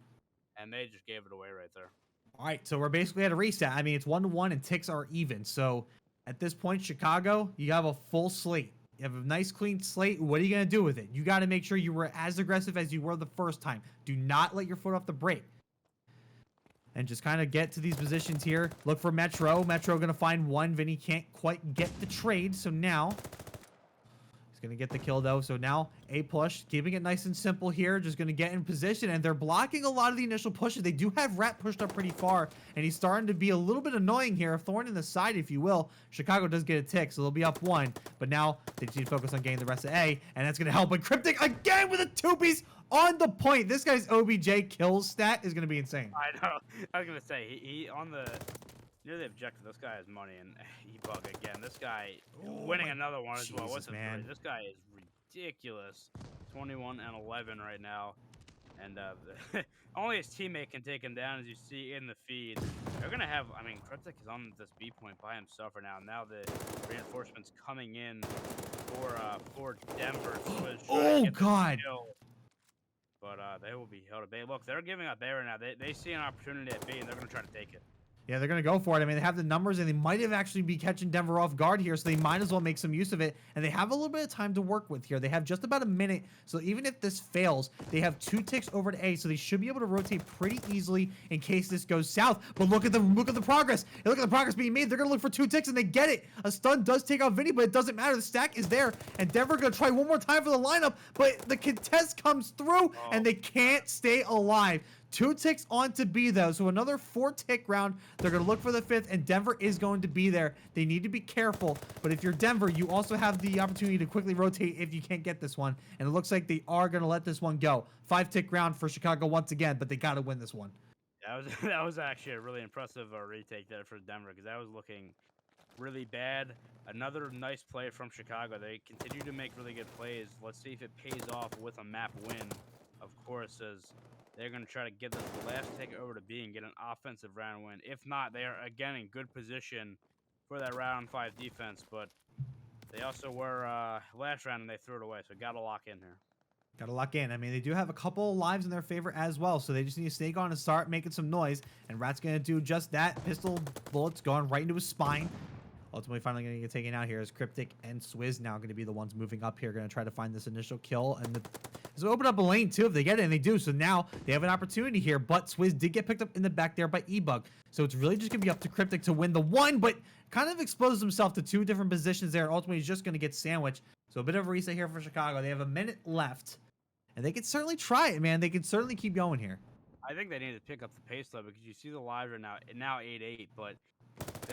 and they just gave it away right there. All right, so we're basically at a reset. I mean, it's 1-1 and ticks are even. So at this point, Chicago, you have a full slate. You have a nice clean slate. What are you going to do with it? You got to make sure you were as aggressive as you were the first time. Do not let your foot off the brake. And just kind of get to these positions here. Look for Metro. Metro going to find one. Vinny can't quite get the trade. So now he's going to get the kill, though. So now a push. Keeping it nice and simple here. Just going to get in position. And they're blocking a lot of the initial pushes. They do have Rat pushed up pretty far. And he's starting to be a little bit annoying here. A thorn in the side, if you will. Chicago does get a tick. So they'll be up 1. But now they just need to focus on getting the rest of A. And that's going to help. But Cryptic again with a 2-piece. On the point. This guy's OBJ kills stat is going to be insane. I know. I was going to say, he on the near the objective, this guy has money, and E-Bug again. This guy winning another one as well. What's the man. This guy is ridiculous. 21 and 11 right now. And only his teammate can take him down, as you see in the feed. They're going to have, I mean, Cryptic is on this B point by himself right now. Now the reinforcements coming in for Denver. Oh, God. But they will be held at bay. Look, they're giving up A right now. They see an opportunity at B, and they're going to try to take it. Yeah, they're going to go for it. I mean, they have the numbers, and they might have actually be catching Denver off guard here, so they might as well make some use of it. And they have a little bit of time to work with here. They have just about a minute, so even if this fails, they have 2 ticks over to A, so they should be able to rotate pretty easily in case this goes south. But look at the progress. And look at the progress being made. They're going to look for 2 ticks, and they get it. A stun does take out Vinny, but it doesn't matter. The stack is there, and Denver going to try one more time for the lineup, but the contest comes through, and they can't stay alive. 2 ticks on to B, though, so another 4-tick round. They're going to look for the 5th, and Denver is going to be there. They need to be careful, but if you're Denver, you also have the opportunity to quickly rotate if you can't get this one, and it looks like they are going to let this one go. 5-tick round for Chicago once again, but they got to win this one. That was actually a really impressive retake there for Denver, because that was looking really bad. Another nice play from Chicago. They continue to make really good plays. Let's see if it pays off with a map win, of course, as they're going to try to get this last tick over to B and get an offensive round win. If not, they are, again, in good position for that round 5 defense. But they also were last round, and they threw it away. So got to lock in here. Got to lock in. I mean, they do have a couple lives in their favor as well. So they just need to snake on and start making some noise. And Rat's going to do just that. Pistol bullets going right into his spine. Ultimately, finally going to get taken out here is Cryptic and Swizz now going to be the ones moving up here, going to try to find this initial kill. And this will open up a lane, too, if they get it, and they do. So now they have an opportunity here, but Swizz did get picked up in the back there by E-Bug. So it's really just going to be up to Cryptic to win the one, but kind of exposed himself to 2 different positions there. Ultimately, he's just going to get sandwiched. So a bit of a reset here for Chicago. They have a minute left, and they can certainly try it, man. They can certainly keep going here. I think they need to pick up the pace, though, because you see the lives are now 8-8, but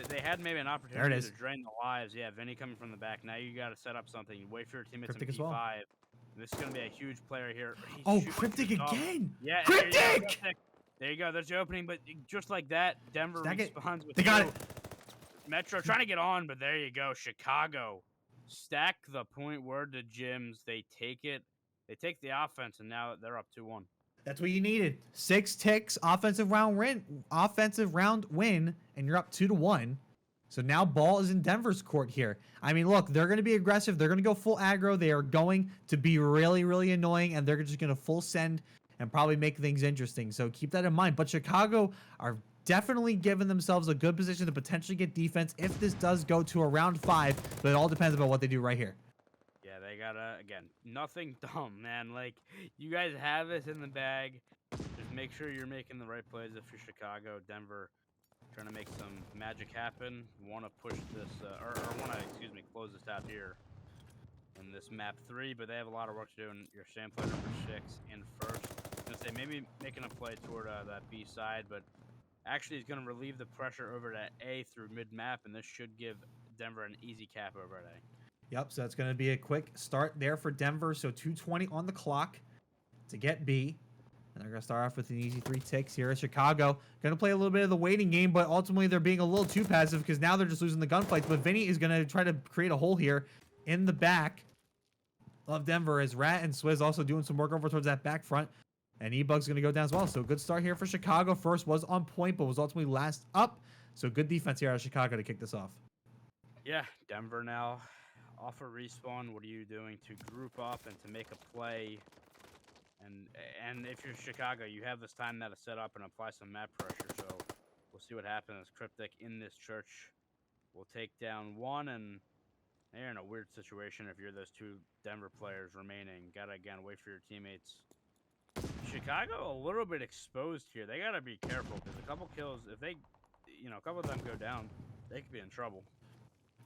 they had maybe an opportunity to drain the lives. Yeah, Vinny coming from the back. Now you got to set up something. You wait for your teammates in P5. Well. This is going to be a huge player here. Oh, Cryptic again! Yeah, Cryptic! There you go. There's the opening, but just like that, Denver responds with They got it. Metro trying to get on, but there you go. Chicago stack the point. Word to Jims. They take it. They take the offense, and now they're up 2-1. That's what you needed. 6 ticks, offensive round win, and you're up 2-1. So now ball is in Denver's court here. I mean, look, they're going to be aggressive. They're going to go full aggro. They are going to be really, really annoying, and they're just going to full send and probably make things interesting. So keep that in mind. But Chicago are definitely giving themselves a good position to potentially get defense if this does go to a round 5. But it all depends about what they do right here. Yeah, they gotta, again, nothing dumb, man. Like, you guys have this in the bag. Just make sure you're making the right plays if you're Chicago. Denver trying to make some magic happen. Want to push this, or want to, close this out here in this map 3, but they have a lot of work to do. And your sand player number 6 in first. I was going to say, maybe making a play toward that B side, but actually he's going to relieve the pressure over to A through mid-map, and this should give Denver an easy cap over at A. Yep, so that's going to be a quick start there for Denver. So 2:20 on the clock to get B. And they're going to start off with an easy 3 ticks here at Chicago. Going to play a little bit of the waiting game, but ultimately they're being a little too passive because now they're just losing the gunfights. But Vinny is going to try to create a hole here in the back of Denver as Rat and Swizz also doing some work over towards that back front. And E-Bug's going to go down as well. So good start here for Chicago. First was on point, but was ultimately last up. So good defense here out of Chicago to kick this off. Yeah, Denver now off a respawn. What are you doing to group up and to make a play? And if you're Chicago, you have this time now to set up and apply some map pressure. So we'll see what happens. Cryptic in this church will take down one, and they're in a weird situation if you're those two Denver players remaining. Gotta, again, wait for your teammates. Chicago a little bit exposed here. They gotta be careful because a couple kills, if they, a couple of them go down, they could be in trouble.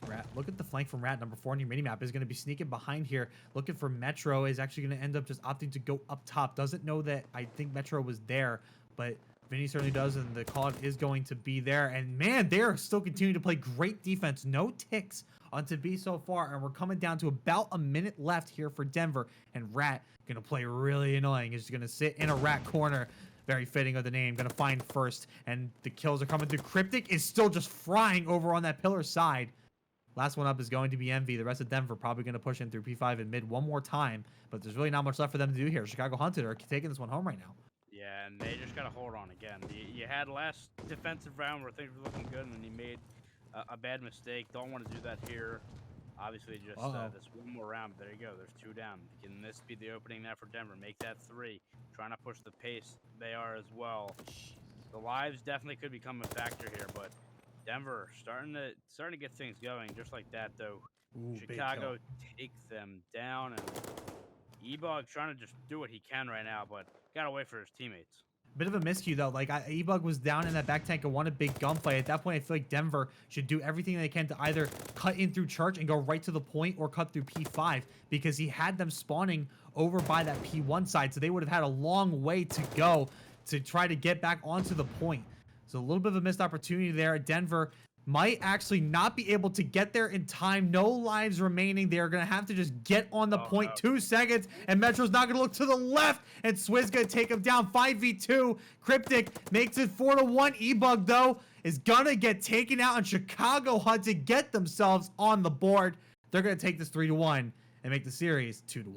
Rat, look at the flank from Rat. Number 4 on your minimap is going to be sneaking behind here. Looking for Metro. Is actually going to end up just opting to go up top. Doesn't know that I think Metro was there, but Vinny certainly does, and the call is going to be there. And man, they're still continuing to play great defense. No ticks onto B so far, and we're coming down to about a minute left here for Denver. And Rat going to play really annoying. He's going to sit in a Rat corner. Very fitting of the name. Going to find first, and the kills are coming through. Cryptic is still just frying over on that pillar side. Last one up is going to be MV. The rest of Denver probably going to push in through P5 and mid one more time, but there's really not much left for them to do here. Chicago Hunted are taking this one home right now. Yeah, and they just got to hold on again. You had last defensive round where things were looking good, and then you made a bad mistake. Don't want to do that here. Obviously, just this one more round. There you go. There's 2 down. Can this be the opening now for Denver? Make that 3. Trying to push the pace. They are as well. The lives definitely could become a factor here, but Denver starting to get things going just like that, though. Ooh, Chicago takes them down, and E-Bug trying to just do what he can right now, but gotta wait for his teammates. Bit of a miscue though. Like E-Bug was down in that back tank and won a big gunfight. At that point, I feel like Denver should do everything they can to either cut in through church and go right to the point, or cut through P5, because he had them spawning over by that P1 side, so they would have had a long way to go to try to get back onto the point. So a little bit of a missed opportunity there. Denver might actually not be able to get there in time. No lives remaining. They're going to have to just get on the point. No. 2 seconds, and Metro's not going to look to the left, and Swizz going to take him down 5v2. Cryptic makes it 4-1. E-Bug, though, is going to get taken out, and Chicago HUD to get themselves on the board. They're going to take this 3-1 and make the series 2-1.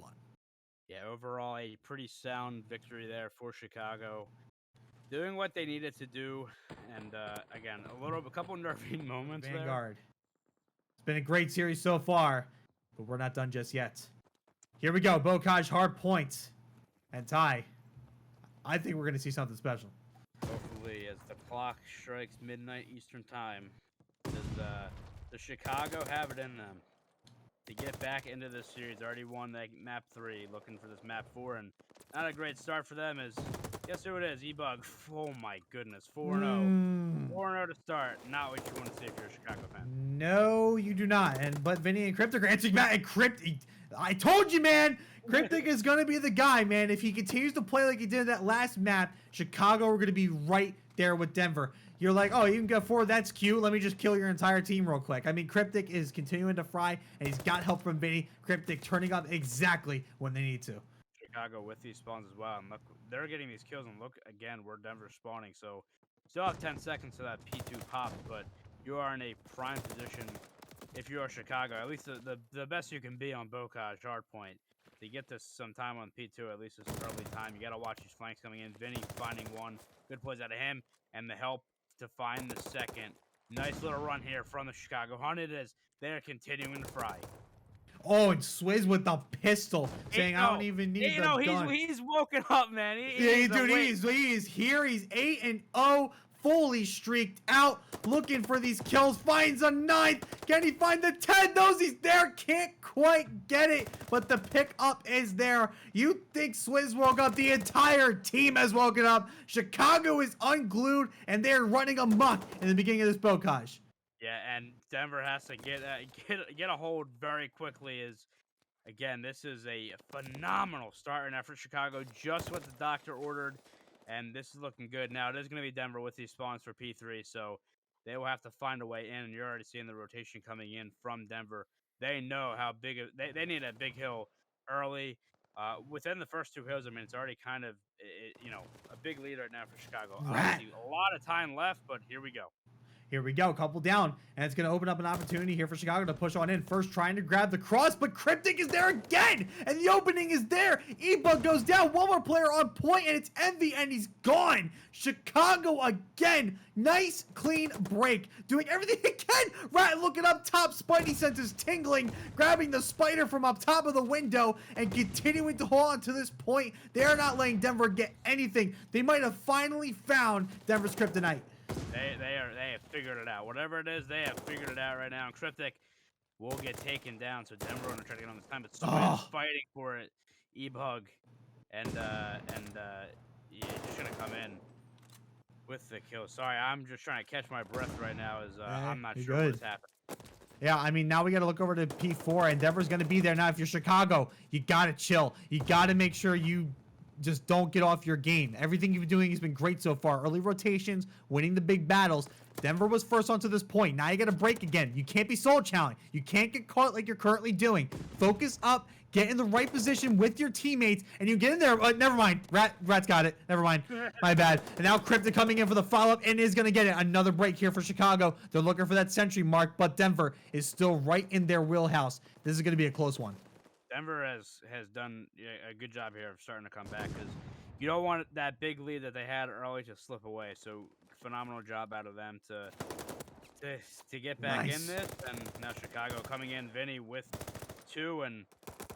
Yeah, overall, a pretty sound victory there for Chicago. Doing what they needed to do, and again, a couple nervy moments Vanguard. It's been a great series so far, but we're not done just yet. Here we go, Bocage hard points, and Ty. I think we're going to see something special. Hopefully, as the clock strikes midnight Eastern time, does Chicago have it in them to get back into this series? Already won that map 3, looking for this map 4, and not a great start for them. Guess who it is? E-Bug. Oh my goodness, 4-0. 4-0 to start. Not what you want to see if you're a Chicago fan. No, you do not. But Vinny and Cryptic are answering back. And Cryptic, I told you, man. Cryptic is going to be the guy, man. If he continues to play like he did in that last map, Chicago are going to be right there with Denver. You're like, oh, you can go forward. That's cute. Let me just kill your entire team real quick. I mean, Cryptic is continuing to fry, and he's got help from Vinny. Cryptic turning up exactly when they need to. Chicago with these spawns as well, and look, they're getting these kills, and look again where Denver's spawning. So still have 10 seconds to that P2 pop, but you are in a prime position if you are Chicago. At least the best you can be on Bocage hardpoint to get this some time on P2. At least this early time, you got to watch these flanks coming in. Vinny finding one, good plays out of him, and the help to find the second. Nice little run here from the Chicago Hunted as they're continuing to fry. Oh, and Swizz with the pistol, saying, I don't even need the gun. He's woken up, man. Dude, he is here. He's 8-0, fully streaked out, looking for these kills. Finds a 9th. Can he find the 10? Those he's there. Can't quite get it, but the pickup is there. You think Swizz woke up? The entire team has woken up. Chicago is unglued, and they're running amok in the beginning of this Bocage. Yeah, and Denver has to get a hold very quickly. Again, this is a phenomenal start and effort. Chicago, just what the doctor ordered, and this is looking good. Now, it is going to be Denver with these spawns for P3, so they will have to find a way in. And you're already seeing the rotation coming in from Denver. They know how big they need a big hill early. Within the first 2 hills, I mean, it's already kind of, a big lead right now for Chicago. Rat. Obviously, a lot of time left, but here we go. Here we go, couple down, and it's going to open up an opportunity here for Chicago to push on in. First trying to grab the cross, but Cryptic is there again, and the opening is there. E-Bug goes down, one more player on point, and it's Envy, and he's gone. Chicago again, nice clean break, doing everything he can. Rat looking up top, Spidey senses tingling, grabbing the spider from up top of the window, and continuing to hold on to this point. They are not letting Denver get anything. They might have finally found Denver's kryptonite. They have figured it out. Whatever it is, they have figured it out right now. And Cryptic will get taken down. So Denver going to try to get on this time, but Swin's fighting for it. E-Bug and he's just gonna come in with the kill. Sorry, I'm just trying to catch my breath right now. I'm not sure what's happening. Yeah, I mean, now we got to look over to P4, and Denver's going to be there. Now, if you're Chicago, you got to chill. You got to make sure you just don't get off your game. Everything you've been doing has been great so far. Early rotations, winning the big battles. Denver was first onto this point. Now you got to break again. You can't be soul challenged. You can't get caught like you're currently doing. Focus up, get in the right position with your teammates, and you get in there. Never mind. Rat's got it. Never mind. My bad. And now Cryptic coming in for the follow-up and is going to get it. Another break here for Chicago. They're looking for that sentry mark, but Denver is still right in their wheelhouse. This is going to be a close one. Denver has done a good job here of starting to come back, because you don't want that big lead that they had early to slip away. So phenomenal job out of them to get back in this. And now Chicago coming in, Vinny with 2, and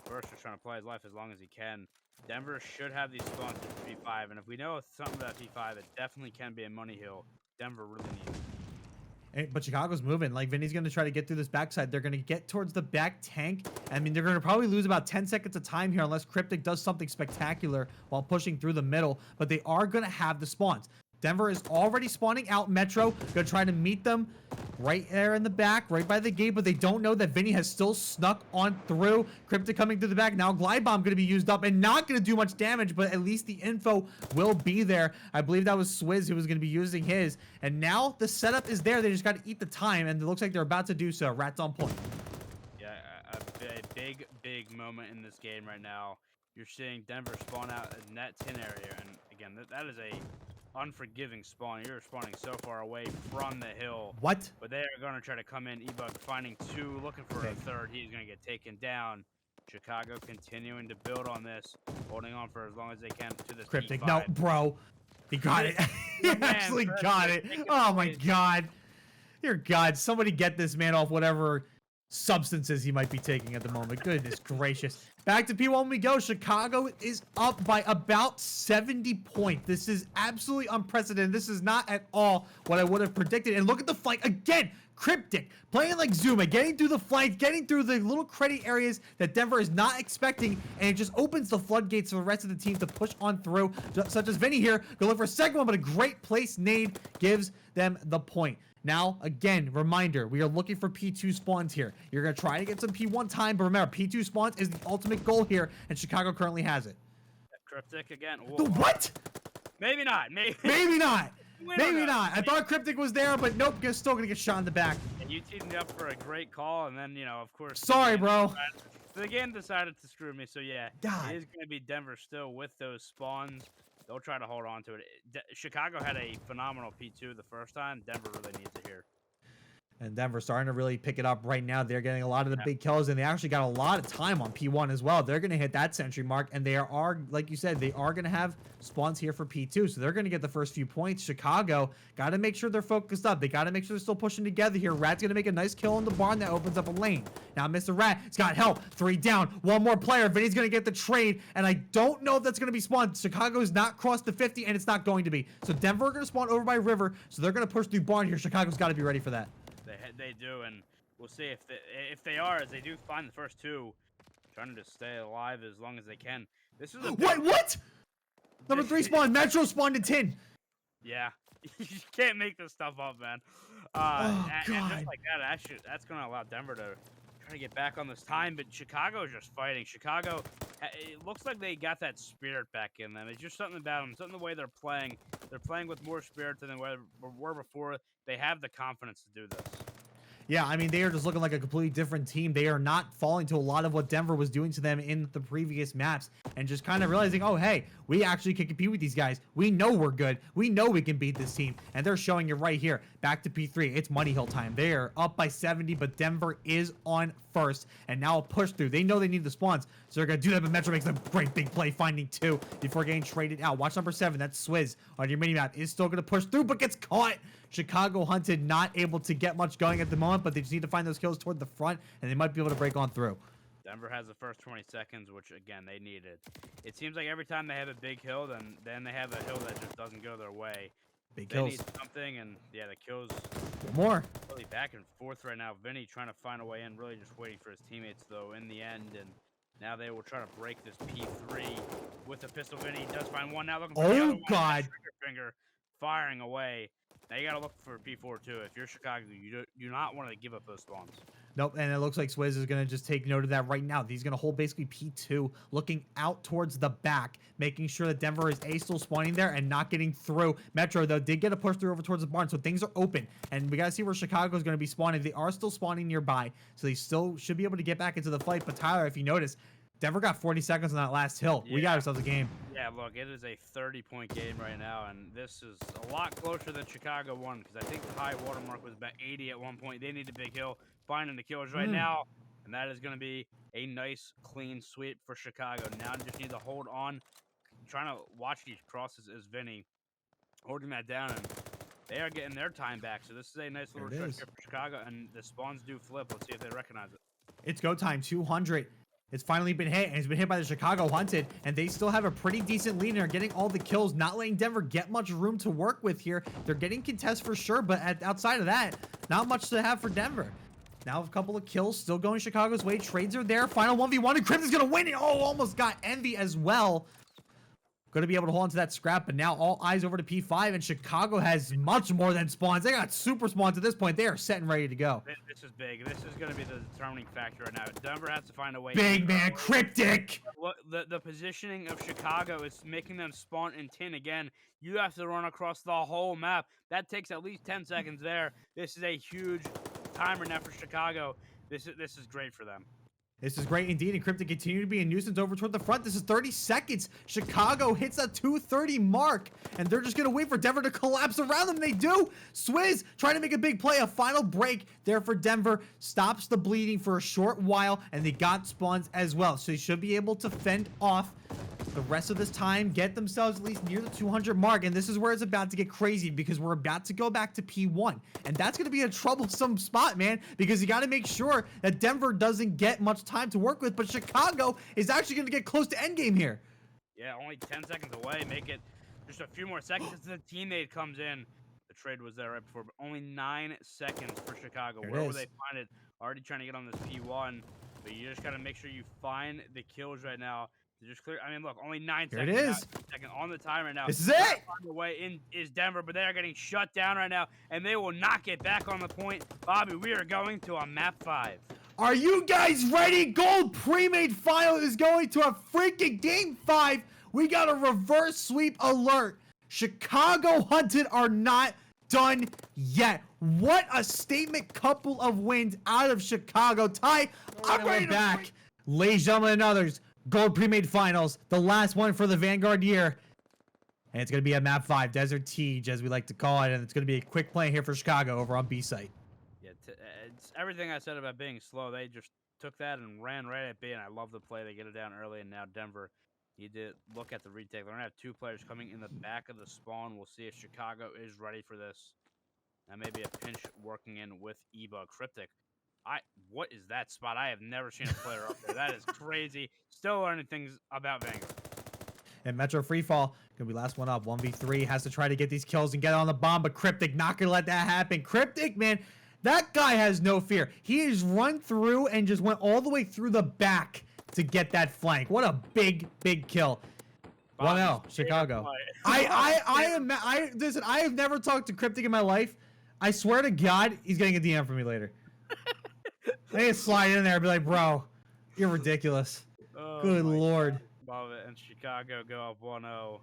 Burst is trying to play his life as long as he can. Denver should have these spawns in P5, and if we know something about P5, it definitely can be a money hill. Denver really needs it. But Chicago's moving. Like, Vinny's going to try to get through this backside. They're going to get towards the back tank. I mean, they're going to probably lose about 10 seconds of time here unless Cryptic does something spectacular while pushing through the middle. But they are going to have the spawns. Denver is already spawning out Metro. Going to try to meet them right there in the back, right by the gate. But they don't know that Vinny has still snuck on through. Cryptic coming through the back. Now Glide Bomb going to be used up and not going to do much damage, but at least the info will be there. I believe that was Swizz who was going to be using his. And now the setup is there. They just got to eat the time, and it looks like they're about to do so. Rat's on point. Yeah, a big moment in this game right now. You're seeing Denver spawn out in that tin area, and again, that is a unforgiving spawn. You're spawning so far away from the hill. What? But they are going to try to come in. E-Bug finding 2, looking for a third. He's going to get taken down. Chicago continuing to build on this, holding on for as long as they can to this Cryptic. P5. No, bro. He got it. He actually got it. Oh, my God. Dear God, somebody get this man off whatever substances he might be taking at the moment. Goodness gracious. Back to P1 we go. Chicago is up by about 70 points. This is absolutely unprecedented. This is not at all what I would have predicted. And look at the flank again. Cryptic playing like Zuma, getting through the flanks, getting through the little credit areas that Denver is not expecting, and it just opens the floodgates for the rest of the team to push on through, such as Vinny here. Go look for a second one, but a great place nade gives them the point. Now, again, reminder, we are looking for P2 spawns here. You're going to try to get some P1 time, but remember, P2 spawns is the ultimate goal here, and Chicago currently has it. Cryptic again. The what? Maybe not. Maybe not. Maybe not. I thought Cryptic was there, but nope, still going to get shot in the back. And you teed me up for a great call, and then, of course... Sorry, bro. The game decided to screw me, so yeah. God. It is going to be Denver still with those spawns. They'll try to hold on to it. Chicago had a phenomenal P2 the first time. Denver really needs it here. And Denver starting to really pick it up right now. They're getting a lot of the big kills, and they actually got a lot of time on P1 as well. They're going to hit that century mark, and they are, like you said, they are going to have spawns here for P2, so they're going to get the first few points. Chicago got to make sure they're focused up. They got to make sure they're still pushing together here. Rat's going to make a nice kill in the barn that opens up a lane. Now, Mr. Rat has got help. 3 down. One more player. Vinny's going to get the trade, and I don't know if that's going to be spawned. Chicago's not crossed the 50, and it's not going to be. So Denver are going to spawn over by River, so they're going to push through barn here. Chicago's got to be ready for that. They do, and we'll see if they are, as they do find the first 2, trying to stay alive as long as they can. This is a what? Number 3 spawn. Metro spawned in 10. Yeah, you can't make this stuff up, man. God. And just like that, that's going to allow Denver to try to get back on this time, but Chicago is just fighting. Chicago, it looks like they got that spirit back in them. It's just something about them, something the way they're playing. They're playing with more spirit than they were before. They have the confidence to do this. Yeah, I mean, they are just looking like a completely different team. They are not falling to a lot of what Denver was doing to them in the previous maps and just kind of realizing, oh, hey, we actually can compete with these guys. We know we're good. We know we can beat this team. And they're showing it right here. Back to P3. It's Money Hill time. They are up by 70, but Denver is on first. And now a push through. They know they need the spawns, so they're going to do that, but Metro makes a great big play, finding 2 before getting traded out. Watch number 7. That's Swizz on your mini-map. Is still going to push through, but gets caught. Chicago hunted, not able to get much going at the moment, but they just need to find those kills toward the front, and they might be able to break on through. Denver has the first 20 seconds, which, again, they needed. It seems like every time they have a big hill, then they have a hill that just doesn't go their way. Big they kills. need something, and, yeah, the kills More. really back and forth right now. Vinny trying to find a way in, really just waiting for his teammates, though, in the end, and now they will try to break this P3 with the pistol. Vinny does find one now, looking for the other one. God. Trigger finger firing away. Now you gotta look for P4 too. If you're Chicago, you do not want to give up those spawns. Nope, and it looks like Swizz is going to just take note of that right now. He's going to hold basically P2, looking out towards the back, making sure that Denver is still spawning there and not getting through. Metro, though, did get a push through over towards the barn, so things are open. And we got to see where Chicago is going to be spawning. They are still spawning nearby, so they still should be able to get back into the fight. But Tyler, if you notice, Denver got 40 seconds on that last hill. Yeah. We got ourselves a game. Yeah, look, it is a 30-point game right now, and this is a lot closer than Chicago won, because I think the high watermark was about 80 at one point. They need a big hill, finding the kills right now, and that is going to be a nice, clean sweep for Chicago. Now just need to hold on, trying to watch these crosses is Vinny, holding that down, and they are getting their time back, so this is a nice little stretch here for Chicago, and the spawns do flip. Let's see if they recognize it. It's go time, 200. It's finally been hit, and it's been hit by the Chicago Hunted, and they still have a pretty decent lead and are getting all the kills, not letting Denver get much room to work with here. They're getting contests for sure, but outside of that, not much to have for Denver. Now a couple of kills, still going Chicago's way. Trades are there. Final 1v1, and Crypt is going to win it. Oh, almost got Envy as well. Going to be able to hold on to that scrap, but now all eyes over to P5, and Chicago has much more than spawns. They got super spawns at this point. They are set and ready to go. This is big. This is going to be the determining factor right now. Denver has to find a way. Big man, Cryptic! The positioning of Chicago is making them spawn in tin again. You have to run across the whole map. That takes at least 10 seconds there. This is a huge timer now for Chicago. This is great for them. This is great indeed, and Cryptic continue to be a nuisance over toward the front. This is 30 seconds. Chicago hits a 2:30 mark, and they're just going to wait for Denver to collapse around them. They do. Swizz trying to make a big play. A final break there for Denver. Stops the bleeding for a short while, and they got spawns as well. So they should be able to fend off the rest of this time, get themselves at least near the 200 mark, and this is where it's about to get crazy because we're about to go back to P1, and that's going to be a troublesome spot, man, because you got to make sure that Denver doesn't get much time to work with, but Chicago is actually going to get close to endgame here. Yeah, only 10 seconds away. Make it just a few more seconds as the teammate comes in. The trade was there right before, but only 9 seconds for Chicago. Where will they find it? Already trying to get on this P1, but you just got to make sure you find the kills right now. Just clear. I mean, look, only 9 seconds. Here it is. Second on the timer now. This is it. The way in is Denver, but they are getting shut down right now, and they will not get back on the point. Bobby, we are going to a map 5. Are you guys ready? Gold pre-made final is going to a freaking game 5. We got a reverse sweep alert. Chicago Hunted are not done yet. What a statement couple of wins out of Chicago. Ty, I'm ready to back. Ladies and gentlemen and others, Gold pre-made finals, the last one for the Vanguard year. And it's going to be a map 5, Desert Siege, as we like to call it. And it's going to be a quick play here for Chicago over on B site. Yeah, it's everything I said about being slow. They just took that and ran right at B, and I love the play. They get it down early, and now Denver need to look at the retake. They're going to have 2 players coming in the back of the spawn. We'll see if Chicago is ready for this. That may be a pinch working in with Eba. Cryptic. What is that spot? I have never seen a player up there. That is crazy. Still learning things about Vanguard. And Metro Freefall gonna be last one up. 1v3 has to try to get these kills and get on the bomb, but Cryptic not gonna let that happen. Cryptic, man, that guy has no fear. He has run through and just went all the way through the back to get that flank. What a big kill. 1-0, Chicago. Listen, I have never talked to Cryptic in my life. I swear to God, he's getting a DM from me later. I need to slide in there and be like, bro, you're ridiculous. Oh, good Lord. Love it. And Chicago go up 1-0.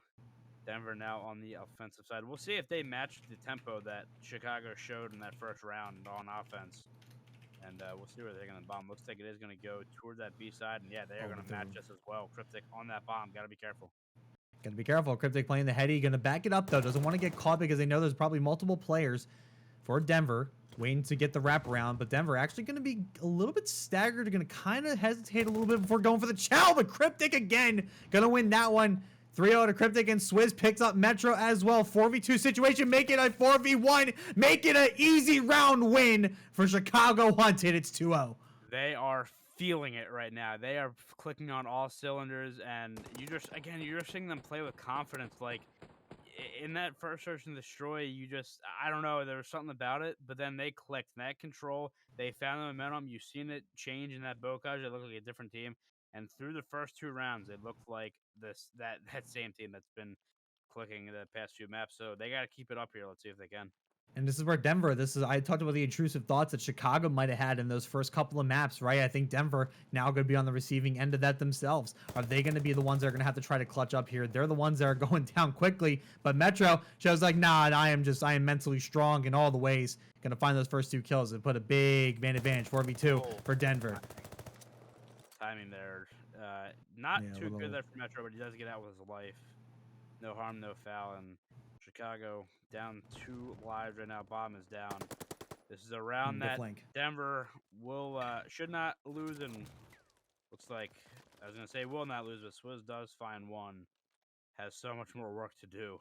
Denver now on the offensive side. We'll see if they match the tempo that Chicago showed in that first round on offense. And we'll see where they're going to bomb. Looks like it is going to go toward that B side. And, yeah, they are going to match us as well. Cryptic on that bomb. Got to be careful. Got to be careful. Cryptic playing the heady. Going to back it up, though. Doesn't want to get caught because they know there's probably multiple players for Denver waiting to get the wraparound. But Denver actually going to be a little bit staggered. Going to kind of hesitate a little bit before going for the chow. But Cryptic again going to win that one. 3-0 to Cryptic, and Swizz picks up Metro as well. 4v2 situation, make it a 4v1, make it an easy round win for Chicago Hunted. It's 2-0. They are feeling it right now. They are clicking on all cylinders, and you're just seeing them play with confidence. Like, in that first search and destroy, I don't know, there was something about it, but then they clicked. That control, they found the momentum. You've seen it change in that Bocage. It looked like a different team. And through the first 2 rounds, it looked like that same team that's been clicking the past few maps. So they got to keep it up here. Let's see if they can. And this is where Denver, I talked about the intrusive thoughts that Chicago might have had in those first couple of maps, right? I think Denver now going to be on the receiving end of that themselves. Are they going to be the ones that are going to have to try to clutch up here? They're the ones that are going down quickly. But Metro shows like, nah, I am mentally strong in all the ways. Going to find those first 2 kills and put a big man advantage, 4v2 for Denver. Timing there. Not too good there for Metro, but he does get out with his life. No harm, no foul. And Chicago down 2 lives right now. Bomb is down. This is a round that Denver should not lose, and looks like, I was going to say will not lose, but Swizz does find one. Has so much more work to do.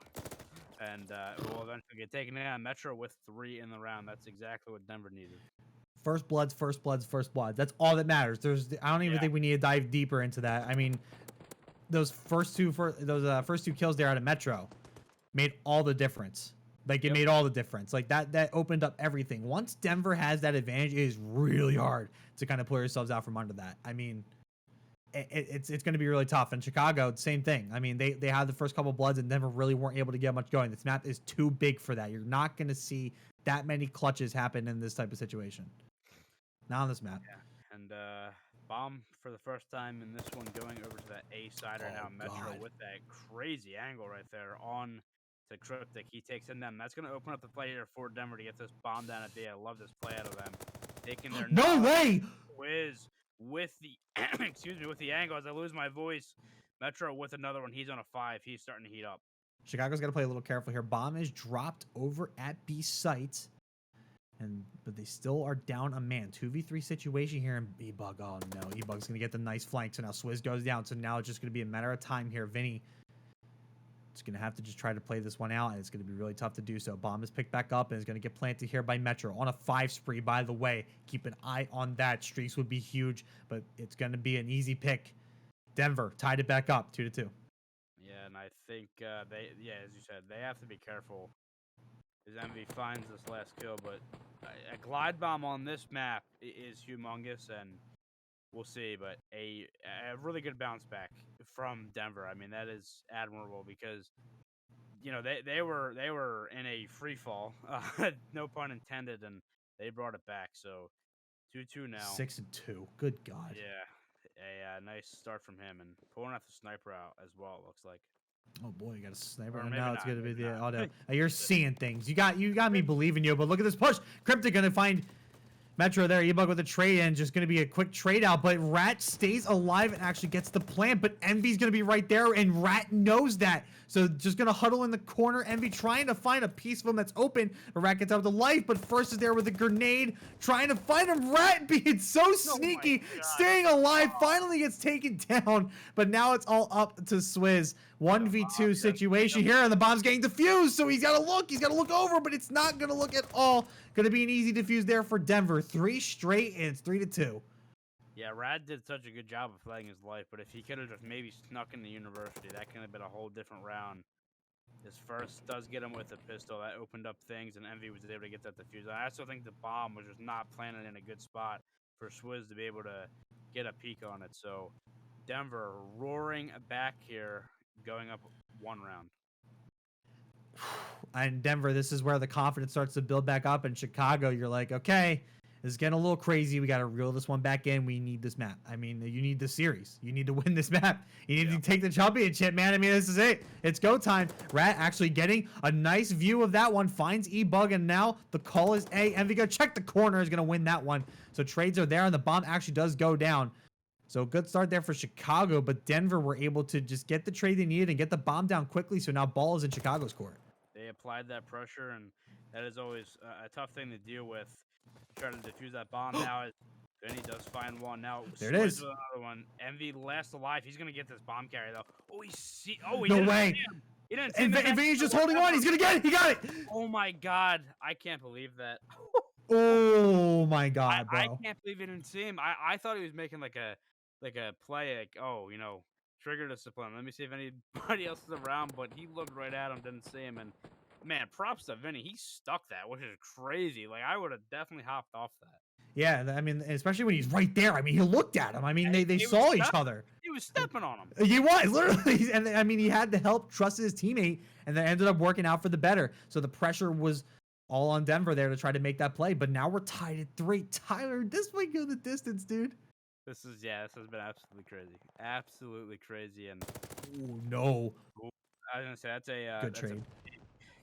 And will eventually get taken down. Metro with 3 in the round. That's exactly what Denver needed. First bloods. That's all that matters. I don't even think we need to dive deeper into that. I mean, those first two kills there out of Metro made all the difference. Like, it made all the difference. Like, that opened up everything. Once Denver has that advantage, it is really hard to kind of pull yourselves out from under that. I mean, it's going to be really tough. And Chicago, same thing. I mean, they had the first couple bloods and Denver really weren't able to get much going. This map is too big for that. You're not going to see that many clutches happen in this type of situation. Not on this map. Yeah. And bomb for the first time in this one going over to that A side right now. Metro with that crazy angle right there on to Cryptic. He takes him down. That's going to open up the play here for Denver to get this bomb down at B. I love this play out of them. Taking their no way! Whiz with the with the angle as I lose my voice. Metro with another one. He's on a 5. He's starting to heat up. Chicago's got to play a little careful here. Bomb is dropped over at B site. But they still are down a man. 2v3 situation here, and E-Bug. Oh no, E-Bug's gonna get the nice flank. So now Swizz goes down. So now it's just gonna be a matter of time here. Vinny is gonna have to just try to play this one out, and it's gonna be really tough to do so. Bomb is picked back up and is gonna get planted here by Metro on a 5 spree. By the way, keep an eye on that. Streaks would be huge, but it's gonna be an easy pick. Denver tied it back up 2-2. Yeah, and I think as you said, they have to be careful. As Envy finds this last kill, but a glide bomb on this map is humongous, and we'll see. But a really good bounce back from Denver. I mean, that is admirable because they were in a free fall, no pun intended, and they brought it back. So 2-2 now. 6-2. Good God. Yeah, a nice start from him, and pulling out the sniper out as well. It looks like. Oh boy, you got a sniper. Or Now it's gonna be the auto. Hey, You're seeing things. You got me believing you, but look at this push. Cryptic gonna find Metro there. E-Bug with a trade in, just gonna be a quick trade out, but Rat stays alive and actually gets the plant. But Envy's gonna be right there, and Rat knows that. So just gonna huddle in the corner. Envy trying to find a piece of him that's open. But Rat gets out with the life, but first is there with a grenade, trying to find him. Rat being so sneaky, staying alive, finally gets taken down. But now it's all up to Swizz. 1v2 situation here, and the bomb's getting defused. So he's gotta look over, but it's not gonna look at all. Gonna be an easy defuse there for Denver. 3 straight, and it's 3-2. Yeah, Rad did such a good job of playing his life, but if he could have just maybe snuck in the university, that could have been a whole different round. His first does get him with a pistol. That opened up things, and Envy was able to get that defuse. I also think the bomb was just not planted in a good spot for Swizz to be able to get a peek on it. So Denver roaring back here, going up 1 round. And Denver, this is where the confidence starts to build back up. In Chicago, you're like, okay, This is getting a little crazy. We got to reel this one back in. We need this map. I mean, you need the series. You need to win this map. You need to take the championship, man. I mean, this is it. It's go time. Rat actually getting a nice view of that one. Finds E-Bug, and now the call is A. Envy gonna check the corner. Is going to win that one. So trades are there, and the bomb actually does go down. So good start there for Chicago, but Denver were able to just get the trade they needed and get the bomb down quickly. So now ball is in Chicago's court. They applied that pressure, and that is always a tough thing to deal with. Try to defuse that bomb now. Vinny does find one now. There it is. Another one. Envy last alive. He's gonna get this bomb carry though. Oh, No way. He didn't see And Vinny's just holding on. He's gonna get it. He got it. Oh my God, I can't believe that. Oh my God, bro. I can't believe he didn't see him. I thought he was making like a play, like, oh, you know, trigger discipline. Let me see if anybody else is around, but he looked right at him, didn't see him, and man, props to Vinny. He stuck that, which is crazy. Like, I would have definitely hopped off that. Yeah, I mean, especially when he's right there. I mean, he looked at him. I mean, they saw each other. He was stepping on him. He was, literally. And I mean, he had the help, trusted his teammate, and that ended up working out for the better. So the pressure was all on Denver there to try to make that play. But now we're tied at 3. Tyler, this might go the distance, dude. This has been absolutely crazy. Absolutely crazy. And oh, no. I was going to say, that's a good trade.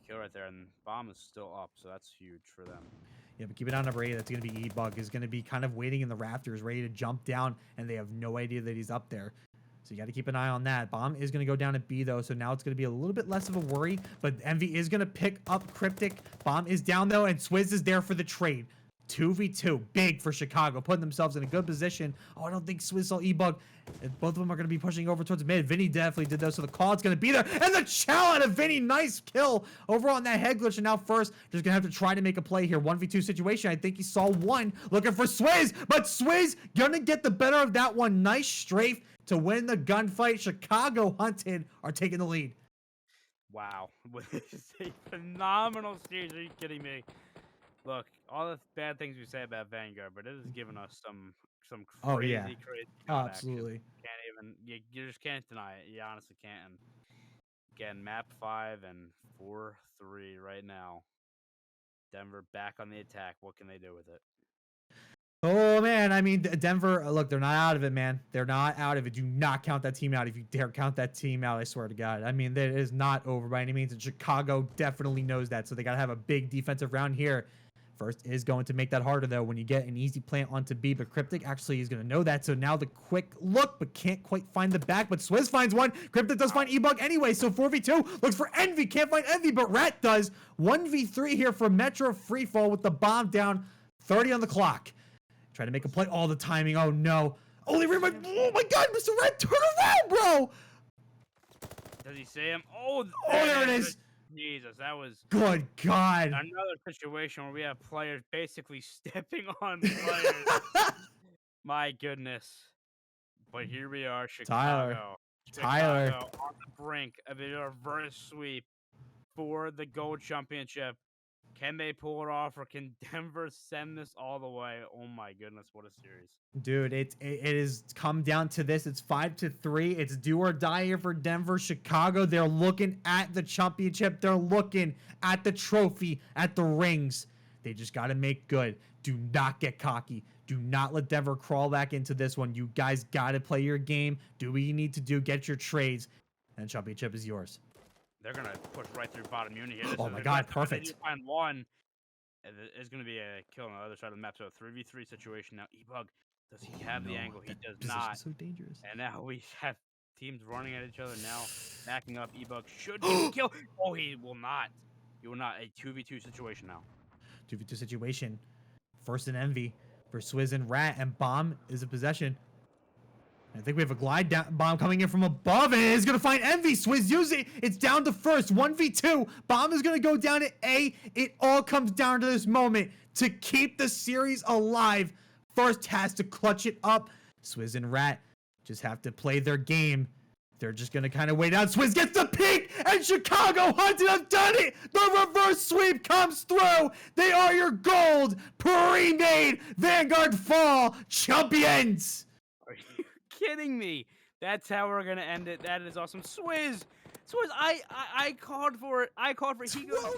Kill right there, and bomb is still up, so that's huge for them. Yeah, but keep it on number 8. That's going to be E-Bug. Is going to be kind of waiting in the rafters, ready to jump down, and they have no idea that he's up there. So you got to keep an eye on that. Bomb is going to go down at B, though, so now it's going to be a little bit less of a worry, but Envy is going to pick up Cryptic. Bomb is down, though, and Swizz is there for the trade. 2v2, big for Chicago, putting themselves in a good position. Oh, I don't think Swizz saw E-Bug. Both of them are going to be pushing over towards mid. Vinny definitely did those, so the call is going to be there. And the chow out of Vinny, nice kill over on that head glitch. And now first, just going to have to try to make a play here. 1v2 situation. I think he saw one looking for Swizz, but Swizz going to get the better of that one. Nice strafe to win the gunfight. Chicago Hunted are taking the lead. Wow. This is a phenomenal series. Are you kidding me? Look, all the bad things we say about Vanguard, but it has given us some crazy, crazy absolutely. You just can't deny it. You honestly can't. And again, map 5 and 4-3 right now. Denver back on the attack. What can they do with it? Oh, man. I mean, Denver, look, they're not out of it, man. They're not out of it. Do not count that team out. If you dare count that team out, I swear to God. I mean, that is not over by any means. And Chicago definitely knows that. So they got to have a big defensive round here. First is going to make that harder, though, when you get an easy plant onto B. But Cryptic actually is going to know that. So now the quick look, but can't quite find the back. But Swizz finds one. Cryptic does find E-Bug anyway. So 4v2 looks for Envy. Can't find Envy, but Rat does. 1v3 here for Metro Freefall with the bomb down. 30 on the clock. Try to make a play. All the timing. Oh, no. Oh, they ran oh, my God. Mr. Rat, turn around, bro. Does he see him? Oh, there it is. Jesus, that was good God. Another situation where we have players basically stepping on players. My goodness. But here we are, Chicago. Tyler on the brink of a reverse sweep for the Gold Championship. Can they pull it off, or can Denver send this all the way? Oh my goodness, what a series. Dude, it has come down to this. It's 5-3. It's do or die here for Denver. Chicago, they're looking at the championship. They're looking at the trophy, at the rings. They just got to make good. Do not get cocky. Do not let Denver crawl back into this one. You guys got to play your game. Do what you need to do. Get your trades. And championship is yours. They're going to push right through bottom unit here. Oh my God, perfect. They find one. It's going to be a kill on the other side of the map. So a 3v3 situation now. E-Bug, does he have the angle? He does not. So dangerous. And now we have teams running at each other now. Backing up. E-Bug should get a kill. Oh, he will not. He will not. A 2v2 situation now. 2v2 situation. First in Envy for Swizz and Rat. And Bomb is a possession. I think we have a glide down bomb coming in from above, and it's going to find Envy. Swizz using it. It's down to first. 1v2. Bomb is going to go down to A. It all comes down to this moment to keep the series alive. First has to clutch it up. Swizz and Rat just have to play their game. They're just going to kind of wait out. Swizz gets the peak, and Chicago Hunted have done it. The reverse sweep comes through. They are your gold pre-made Vanguard Fall champions. Are you kidding me? That's how we're gonna end it. That is awesome. Swizz, I called for it. He goes.